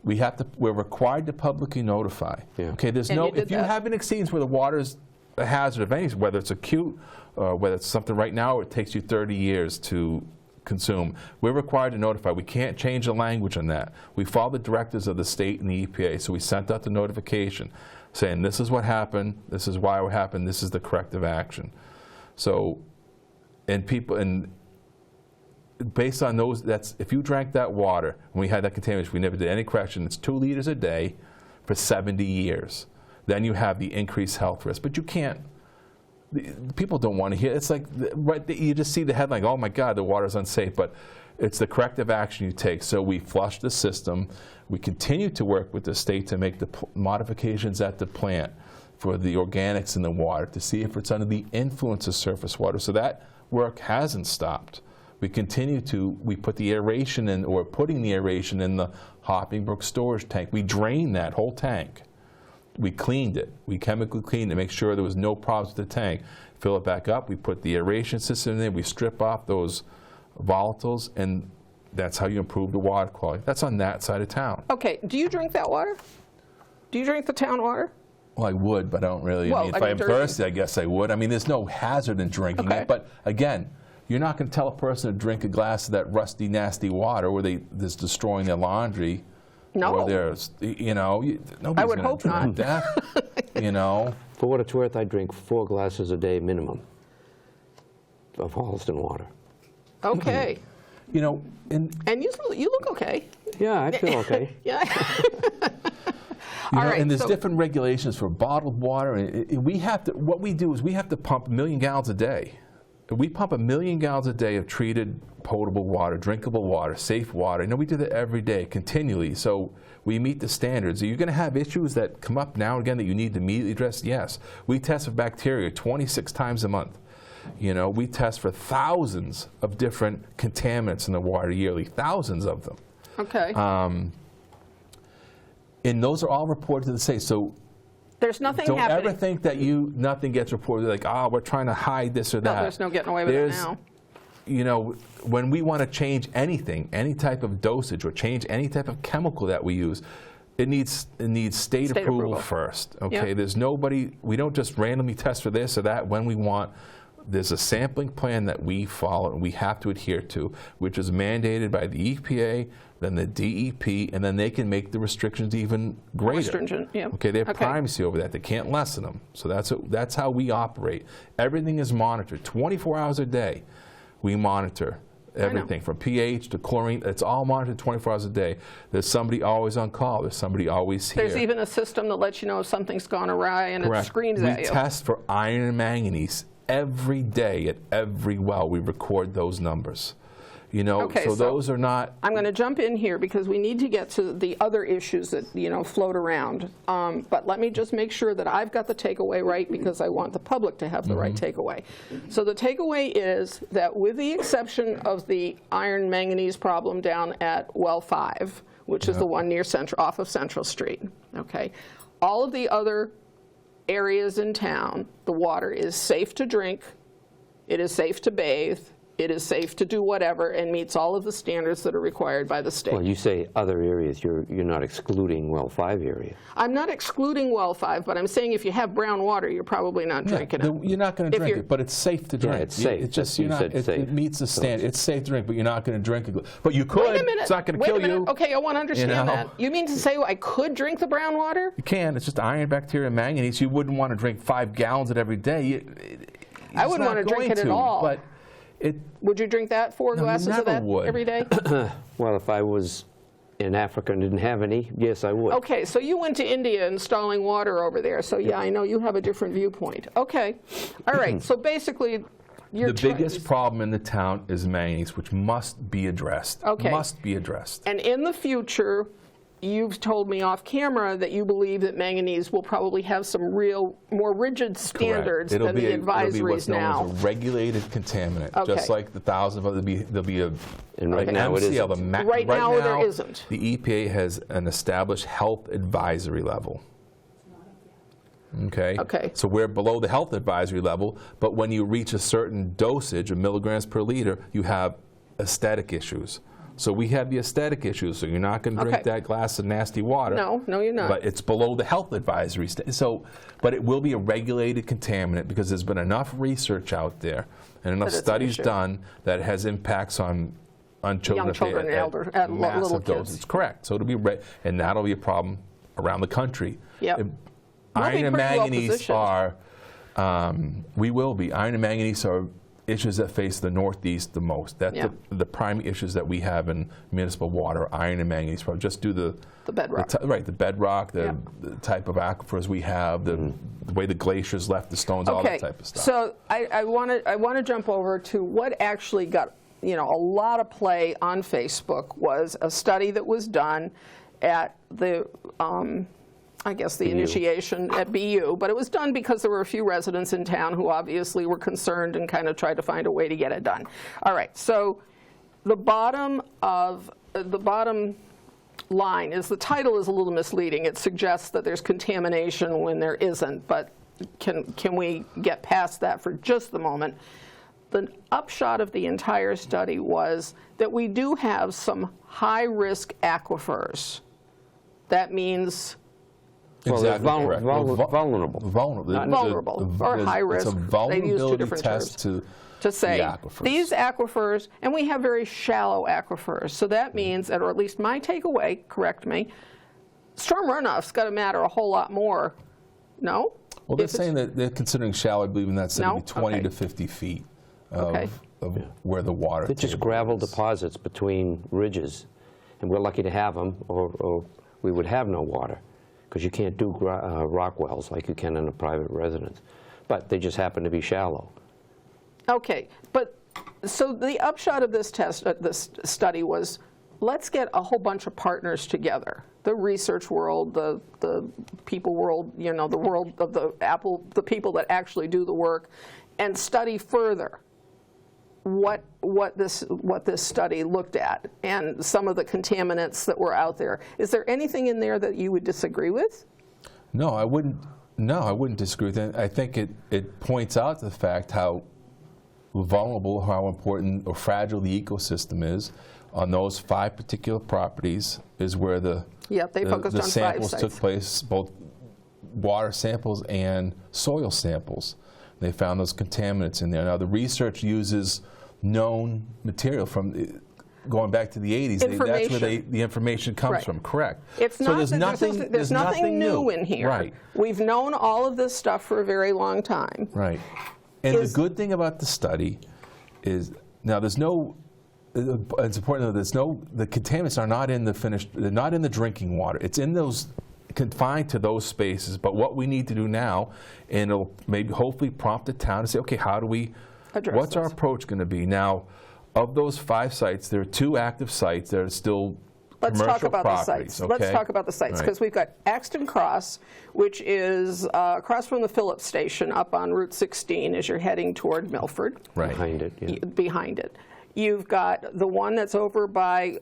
we're required to publicly notify. Yeah. Okay, there's And no, you did if you that. have an exceedance where the water's a hazard of any, whether it's acute, whether it's something right now, it takes you 30 years to consume. We're required to notify. We can't change the language on that. We follow the directives of the state and the EPA, so we sent out the notification saying this is what happened, this is why it happened, this is the corrective action. So, and based on those, if you drank that water, and we had that contamination, we never did any correction, it's 2 liters a day for 70 years. Then you have the increased health risk. But you can't, people don't want to hear, it's like, you just see the headline, oh my God, the water's unsafe, but it's the corrective action you take. So we flush the system. We continue to work with the state to make the modifications at the plant for the organics in the water to see if it's under the influence of surface water. So that work hasn't stopped. We continue we put the aeration in, or putting the aeration in the Hoppingbrook storage tank. We drained that whole tank. We cleaned it. We chemically cleaned it to make sure there was no problems with the tank. Fill it back up. We put the aeration system in there. We strip off those volatiles, and that's how you improve the water quality. That's on that side of town. Okay, do you drink that water? Do you drink the town water? Well, I would, but I don't really. Well, I mean, if I'm thirsty, I guess I would. I mean, there's no hazard in drinking it. But again, you're not going to tell a person to drink a glass of that rusty, nasty water where that's destroying their laundry. No. Or there's, nobody's I would gonna hope drink not. that. You know. For what it's worth, I drink 4 glasses a day minimum of Holliston water. Okay. You know, And you look okay. Yeah, I feel okay. Yeah. You All know, right, and there's so- different regulations for bottled water. And what we do is we have to pump 1 million gallons a day. We pump 1 million gallons a day of treated potable water, drinkable water, safe water. You know, we do that every day, continually. So we meet the standards. Are you going to have issues that come up now and again that you need to immediately address? Yes. We test for bacteria 26 times a month. You know, we test for thousands of different contaminants in the water yearly, thousands of them. Okay. And those are all reported to the state. So There's nothing don't happening. ever think that nothing gets reported, like, we're trying to hide this or that. No, there's no getting away with it now. You know, when we want to change anything, any type of dosage or change any type of chemical that we use, it needs state approval first. Okay, Yep. there's nobody, we don't just randomly test for this or that when we want. There's a sampling plan that we follow and we have to adhere to, which is mandated by the EPA, then the DEP, and then they can make the restrictions even greater. Stringent, yeah. Okay, they have Okay. primacy over that. They can't lessen them. So that's how we operate. Everything is monitored 24 hours a day. We monitor everything from pH to chlorine. It's all monitored 24 hours a day. There's somebody always on call. There's somebody always here. There's even a system that lets you know if something's gone awry and Correct. it screams at you. We test for iron and manganese every day at every well. We record those numbers. You know, Okay, so so those are not. I'm going to jump in here because we need to get to the other issues that, float around. But let me just make sure that I've got the takeaway right because I want the public to have the right takeaway. So the takeaway is that with the exception of the iron manganese problem down at Well 5, which is the one near off of Central Street, okay, all of the other areas in town, the water is safe to drink, it is safe to bathe, it is safe to do whatever, and meets all of the standards that are required by the state. Well, you say other areas. You're not excluding Well 5 area. I'm not excluding Well 5, but I'm saying if you have brown water, you're probably not drinking it. You're not going to drink it, but it's safe to drink. it's safe. It's just, That's- you said safe. It meets the standard. It's safe to drink, but you're not going to drink it. But you could. Wait a minute. It's not going to Wait kill a minute. you. Okay, I want to understand know? that. You mean to say I could drink the brown water? You can. It's just iron, bacteria, and manganese. You wouldn't want to drink 5 gallons of it every day. I wouldn't want to drink it at all. But Would you drink that, 4 No, you glasses of never that would. every day? Well, if I was in Africa and didn't have any, yes, I would. Okay, so you went to India installing water over there. So yeah, I know you have a different viewpoint. Okay, all right. So basically, the biggest problem in the town is manganese, which must be addressed. Okay. Must be addressed. And in the future, you've told me off camera that you believe that manganese will probably have some real more rigid standards Correct. than the It'll be what's advisories now. known as a regulated contaminant, Okay. just like the thousands of there'll be a And right now it MCL. isn't. Right now there isn't. The EPA has an established health advisory level. Okay. Okay. So we're below the health advisory level, but when you reach a certain dosage of milligrams per liter, you have aesthetic issues. So we have the aesthetic issues, so you're not going to drink Okay. that glass of nasty water. No, you're not. But it's below the health advisory. But it will be a regulated contaminant because there's been enough research out there and enough That it's an studies issue. done that it has impacts on children, Young children and elder- at little massive kids. doses. Correct. So it'll be and that'll be a problem around the country. Yep. We'll be Iron and pretty well manganese positioned. are, we will be. Iron and manganese are issues that face the Northeast the most. That's Yeah. the primary issues that we have in municipal water, iron and manganese. Just do the bedrock. the bedrock, Yeah. the type of aquifers we have, the way the glaciers left the stones, all that type of stuff. So I want to jump over to what actually got a lot of play on Facebook was a study that was done at the I guess the initiation at BU, but it was done because there were a few residents in town who obviously were concerned and kind of tried to find a way to get it done. All right, so the bottom line is the title is a little misleading. It suggests that there's contamination when there isn't, but can we get past that for just the moment? The upshot of the entire study was that we do have some high-risk aquifers. That means Well, they're Exactly correct. vulnerable. Vulnerable. Or high risk. It's a They use two vulnerability different test terms. to to say the aquifers. these aquifers, and we have very shallow aquifers, so that means, or at least my takeaway, correct me, storm runoff's got to matter a whole lot more. No? Well, they're If it's- saying that they're considering shallow, I believe, in that city, No? 20 Okay. to 50 feet of, Okay. of where the water They're just table gravel is. deposits between ridges, and we're lucky to have them, or we would have no water, because you can't do rock wells like you can in a private residence. But they just happen to be shallow. Okay, but so the upshot of this this study was, let's get a whole bunch of partners together. The research world, the people world, the world of the people that actually do the work, and study further what this study looked at and some of the contaminants that were out there. Is there anything in there that you would disagree with? No, I wouldn't disagree with that. I think it points out the fact how vulnerable, how important or fragile the ecosystem is. On those 5 particular properties is where the They focused on 5 samples sites. took place, both water samples and soil samples. They found those contaminants in there. Now, the research uses known material from going back to the 80s. That's where the information comes Right. from, correct. It's so not there's that nothing, there's nothing new in here. Right. We've known all of this stuff for a very long time. Right. And the good thing about the study is, now there's no, it's important to know the contaminants are not in the finished, they're not in the drinking water. It's in those, confined to those spaces. But what we need to do now, and it'll maybe hopefully prompt the town to say, okay, how do we, Address what's our this. approach going to be? Now, of those 5 sites, there are 2 active sites that are still Let's commercial talk about properties. the sites. Let's talk about the sites, because we've got Axton Cross, which is across from the Phillips station up on Route 16 as you're heading toward Milford. Right. Behind it, yeah. Behind it. You've got the one that's over by,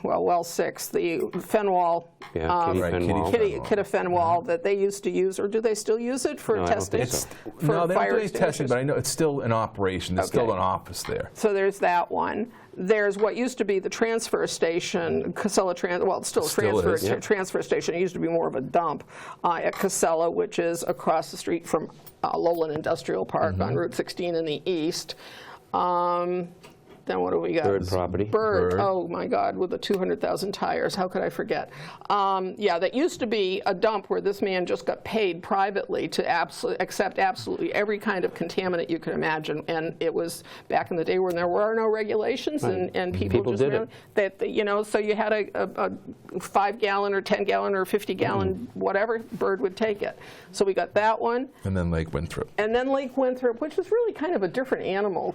well 6, the Fenwall, Yeah, Kitty Right, Fenwall. Kitty Fenwall that they used to use, or do they still use it for No, I don't testing? think so. For No, they don't fire do any testing, extinguishers? but I know it's still in operation. There's still Okay. an office there. So there's that one. There's what used to be the transfer station, Casella well, it's still a Still is, yeah. transfer station. It used to be more of a dump at Casella, which is across the street from Lowland Industrial Park Mm-hmm. on Route 16 in the east. Then what do we got? Bird property. Bird. Bird. Oh my God, with the 200,000 tires. How could I forget? Yeah, that used to be a dump where this man just got paid privately to accept absolutely every kind of contaminant you could imagine. And it was back in the day when there were no regulations, and people just did it. so you had a 5-gallon or 10-gallon or 50-gallon whatever, Bird would take it. So we got that one. And then Lake Winthrop. And then Lake Winthrop, which is really kind of a different animal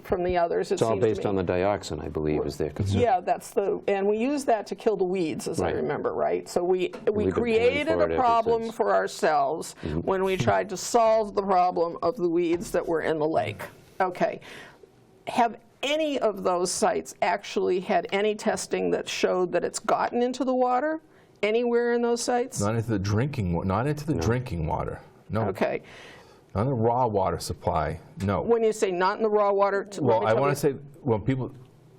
from the others. It's all seems to based me. on the dioxin, I believe, is their concern. Yeah, and we use that to kill the weeds, as I Right. remember, right? So we been paying created for it a ever problem since. for ourselves when we tried to solve the problem of the weeds that were in the lake. Okay. Have any of those sites actually had any testing that showed that it's gotten into the water anywhere in those sites? Not into the drinking water. No. Okay. Not in the raw water supply. No. When you say not in the raw water, Well, I want to say, when people,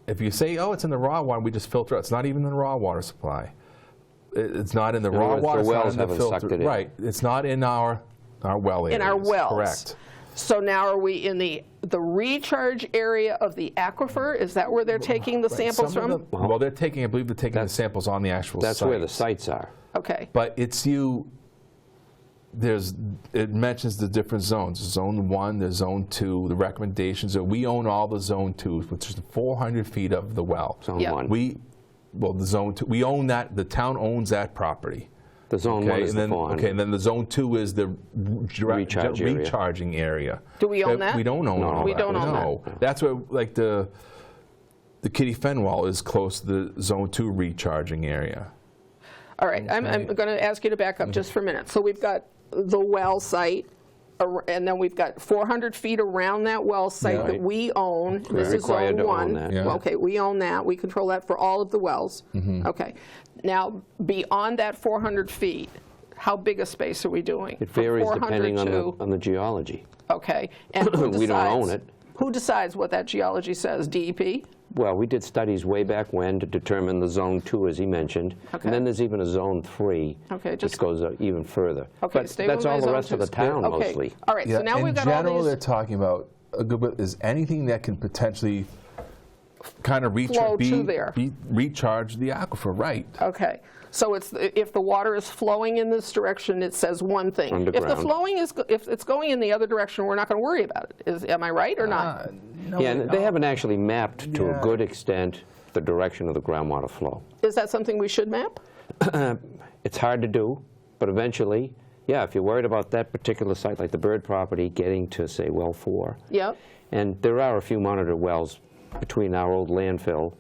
if you say, oh, it's in the raw water, we just filter it. It's not even in the raw water supply. It's not in the other raw words, the water. It's not wells in the haven't sucked filter. it in. Right. It's not in our well areas. in our wells. Correct. So now are we in the recharge area of the aquifer? Is that where they're taking the samples Some from? of them- well, they're taking, I believe they're taking the samples on the actual That's site. where the sites are. Okay. But it mentions the different zones. Zone 1, there's Zone 2, the recommendations are we own all the Zone 2s, which is 400 feet of the well. Zone Yeah. 1. The Zone 2, we own that, the town owns that property. The Zone 1 is and the then, 400. okay, and then the Zone 2 is the Recharge area. recharging area. Do we own that? We don't own No, all we that. don't own No. that. That's where, like, the Kitty Fen well is close to the Zone 2 recharging area. All right. I'm going to ask you to back up just for a minute. So we've got the well site, and then we've got 400 feet around that well site Yeah. that we own. This is required Zone to 1. own that. Yeah. Okay, we own that. We control that for all of the wells. Okay. Now, beyond that 400 feet, how big a space are we doing? It From varies 400 depending to- on the geology. Okay. And who We don't own decides- it. Who decides what that geology says? DEP? Well, we did studies way back when to determine the Zone 2, as he mentioned. Okay. And then there's even a Zone 3, Okay, which just- goes even further. Okay, But stay that's with my all the Zone rest of the 2s. town, Okay. mostly. All right, so now in we've got general, all they're these. talking about a good bit is anything that can potentially kind of Flow to there. recharge the aquifer, right? Okay, so if the water is flowing in this direction, it says one thing. If the Underground. flowing is, if it's going in the other direction, we're not going to worry about it. Am I right or not? No, Yeah, and they haven't actually mapped to Yeah. a good extent the direction of the groundwater flow. Is that something we should map? It's hard to do, but eventually, yeah, if you're worried about that particular site, like the Bird property, getting to, say, well 4. Yep. And there are a few monitored wells between our old landfill,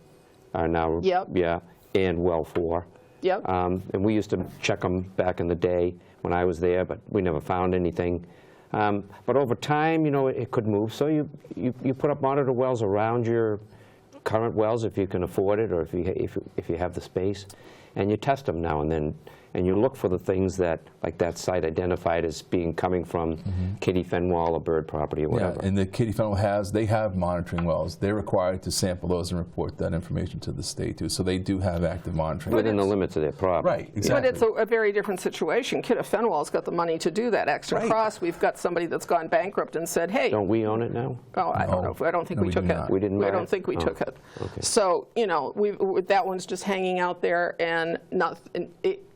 now, Yep. yeah, and well 4. Yep. And we used to check them back in the day when I was there, but we never found anything. But over time, it could move. So you put up monitor wells around your current wells if you can afford it, or if you have the space, and you test them now and then, and you look for the things that, like that site identified as being coming from Kitty Fenwall or Bird property or whatever. Yeah, and the Kitty Fen well they have monitoring wells. They're required to sample those and report that information to the state too. So they do have active monitoring. Within the limits of their property. Right, exactly. But it's a very different situation. Kidder Fenwall's got the money to do that extra Right. cross. We've got somebody that's gone bankrupt and said, hey, Don't we own it now? oh, I don't know. I don't think No, we we took do it. not. We didn't buy I don't it? think we Oh, took it. okay. So, that one's just hanging out there, and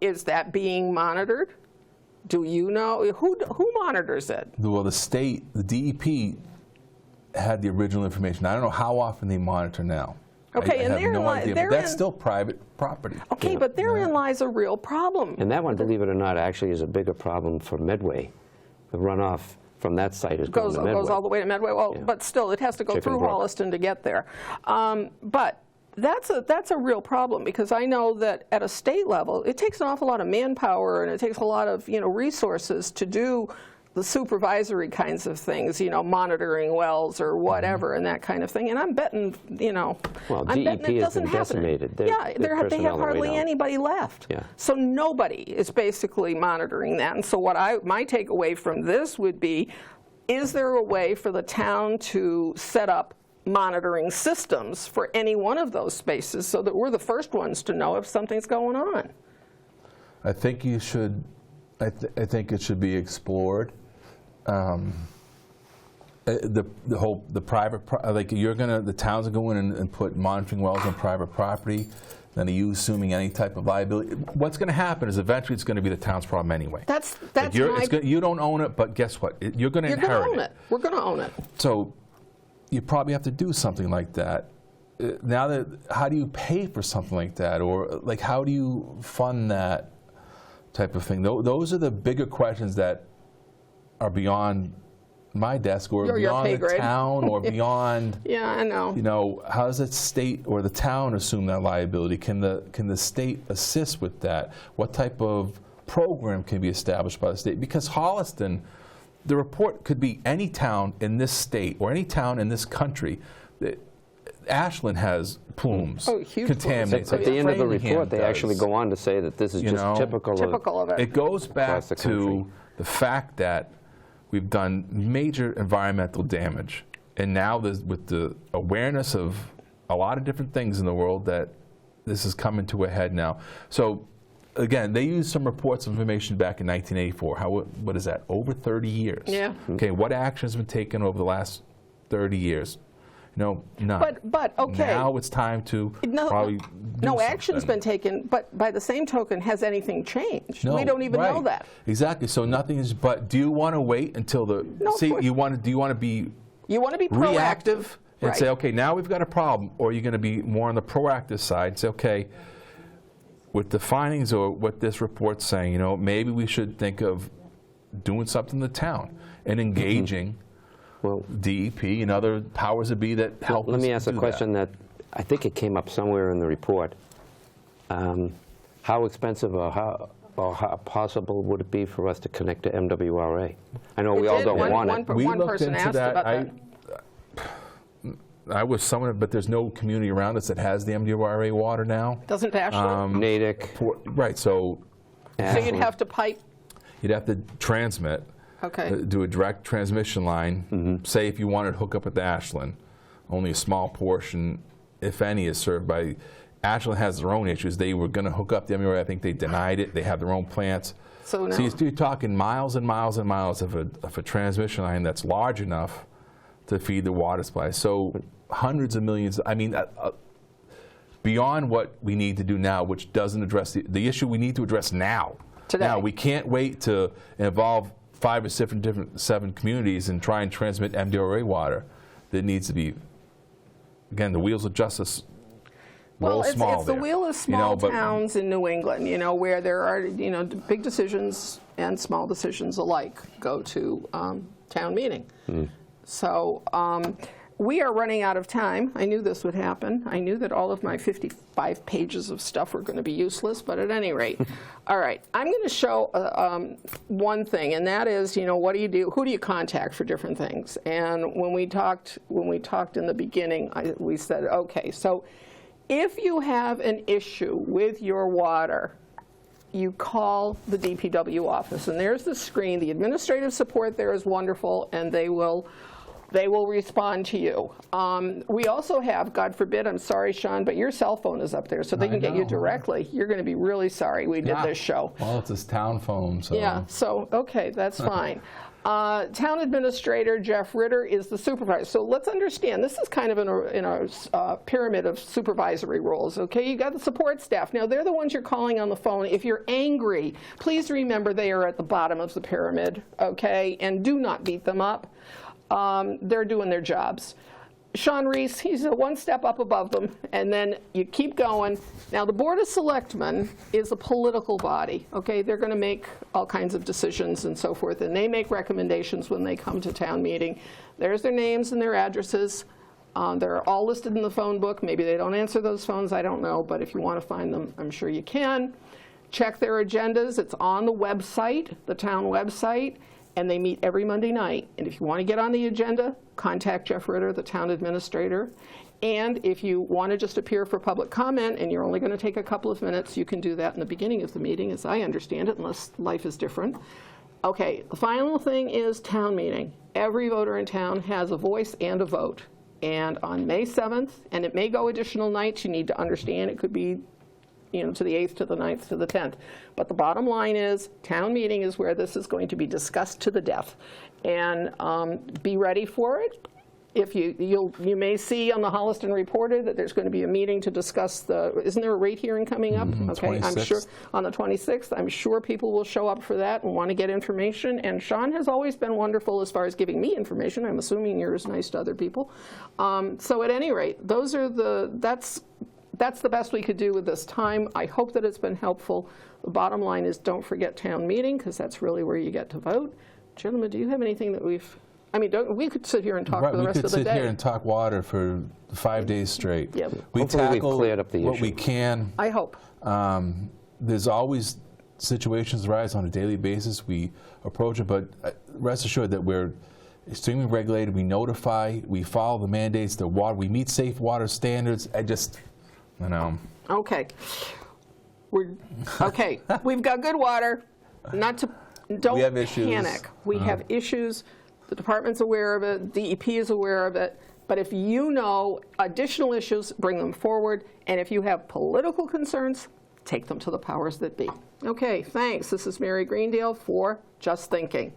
is that being monitored? Do you know? Who monitors it? Well, the state, the DEP, had the original information. I don't know how often they monitor now. Okay, I and have therein no idea, but therein- that's still private property. Okay, but therein lies a real problem. And that one, believe it or not, actually is a bigger problem for Medway. The runoff from that site is going goes to Medway. goes all the way to Medway. Well, Yeah. but still, it has to go Chicken through Brook. Holliston to get there. But that's a real problem, because I know that at a state level, it takes an awful lot of manpower and it takes a lot of resources to do the supervisory kinds of things, monitoring wells or whatever and that kind of thing. And I'm betting, Well, I'm betting DEP it has doesn't been happen. decimated. Their Yeah, they have personnel are way hardly down. anybody left. Yeah. So nobody is basically monitoring that. And so my takeaway from this would be, is there a way for the town to set up monitoring systems for any one of those spaces so that we're the first ones to know if something's going on? I think you should. I think it should be explored. The private the towns are going in and put monitoring wells on private property. Then are you assuming any type of liability? What's going to happen is eventually it's going to be the town's problem anyway. That's you don't own it, but guess what? You're going to you're going to inherit own it. We're going to own it. So you probably have to do something like that. Now how do you pay for something like that, or like how do you fund that type of thing? Those are the bigger questions that are beyond my desk or Your beyond pay the grade. town or beyond. Yeah, I know. You know, how does the state or the town assume that liability? Can the state assist with that? What type of program can be established by the state? Because Holliston, the report could be any town in this state or any town in this country. Ashland has plumes, huge contaminated. plumes. At the end of the report, Framingham they actually does. go on to say that this is just typical of it. It goes back across the country. to the fact that we've done major environmental damage, and now with the awareness of a lot of different things in the world, that this is coming to a head now. So again, they used some reports of information back in 1984. What is that? Over 30 years. Yeah. Okay. What action has been taken over the last 30 years? No, none. But okay. Now it's time to probably do no action's something. been taken, but by the same token, has anything changed? No, We don't even know right. that. Exactly. So nothing is. But do you want to wait until the? No, of See, course. do you want to be You want to be proactive. reactive and Right. say, okay, now we've got a problem, or you're going to be more on the proactive side and say, okay, with the findings or what this report's saying, you know, maybe we should think of doing something in the town and engaging Well, DEP and other powers that be that help let us me ask a do question that I think it came up somewhere in the report. How expensive or how possible would it be for us to connect to MWRA? I know we all did. don't want it. We One looked person into asked that. about that. I was someone, but there's no community around us that has the MWRA water now. Doesn't Ashland? Natick. Right, so So you'd have to pipe. you'd have to transmit, Okay. do a direct transmission line. Mm-hmm. Say if you wanted to hook up with Ashland, only a small portion, if any, is served by. Ashland has their own issues. They were going to hook up the MWRA. I think they denied it. They have their own plants. So now- you're talking miles and miles and miles of a transmission line that's large enough to feed the water supply. So hundreds of millions. I mean, beyond what we need to do now, which doesn't address the issue we need to address now. Today. Now, we can't wait to involve 5 or 7 communities and try and transmit MWRA water. There needs to be, again, the wheels of justice roll Well, small it's the there. wheel of You know, small but- towns in New England, you know, where there are, you know, big decisions and small decisions alike go to town meeting. So we are running out of time. I knew this would happen. I knew that all of my 55 pages of stuff were going to be useless, but at any rate. All right, I'm going to show one thing, and that is, you know, what do you do? Who do you contact for different things? And when we talked in the beginning, we said, okay, so if you have an issue with your water, you call the DPW office, and there's the screen. The administrative support there is wonderful, and they will respond to you. We also have, God forbid, I'm sorry, Sean, but your cell phone is up there, so they can get you know. directly. You're going to be really sorry we did this show. Well, it's this town phone, so. Yeah, so, okay, that's fine. Town Administrator Jeff Ritter is the supervisor. So let's understand, this is kind of in a pyramid of supervisory roles, okay? You got the support staff. Now, they're the ones you're calling on the phone. If you're angry, please remember they are at the bottom of the pyramid, okay? And do not beat them up. They're doing their jobs. Sean Reese, he's one step up above them, and then you keep going. Now, the Board of Selectmen is a political body, okay? They're going to make all kinds of decisions and so forth, and they make recommendations when they come to town meeting. There's their names and their addresses. They're all listed in the phone book. Maybe they don't answer those phones, I don't know, but if you want to find them, I'm sure you can. Check their agendas. It's on the website, the town website. And they meet every Monday night. And if you want to get on the agenda, contact Jeff Ritter, the town administrator. And if you want to just appear for public comment and you're only going to take a couple of minutes, you can do that in the beginning of the meeting, as I understand it, unless life is different. Okay, the final thing is town meeting. Every voter in town has a voice and a vote. And on May 7th, and it may go additional nights, you need to understand it could be, you know, to the 8th, to the 9th, to the 10th. But the bottom line is, town meeting is where this is going to be discussed to the death. And be ready for it. If you may see on the Holliston Reporter that there's going to be a meeting to discuss isn't there a rate hearing coming up? Okay, 26th. I'm sure on the 26th. I'm sure people will show up for that and want to get information. And Sean has always been wonderful as far as giving me information. I'm assuming you're as nice to other people. So at any rate, that's the best we could do with this time. I hope that it's been helpful. The bottom line is don't forget town meeting, because that's really where you get to vote. Gentlemen, do you have anything that we've I mean, we could sit here and talk for the we rest could of the sit day. here and talk water for 5 days straight. Yep. We Hopefully we've tackle cleared up the what issue. we can. I hope. There's always situations arise on a daily basis. We approach it, but rest assured that we're extremely regulated. We notify. We follow the mandates. The water. We meet safe water standards. Okay. Okay. We've got good water. Don't We have issues. panic. We have issues. The department's aware of it. DEP is aware of it. But if you know additional issues, bring them forward. And if you have political concerns, take them to the powers that be. Okay, thanks. This is Mary Greendale for Just Thinking.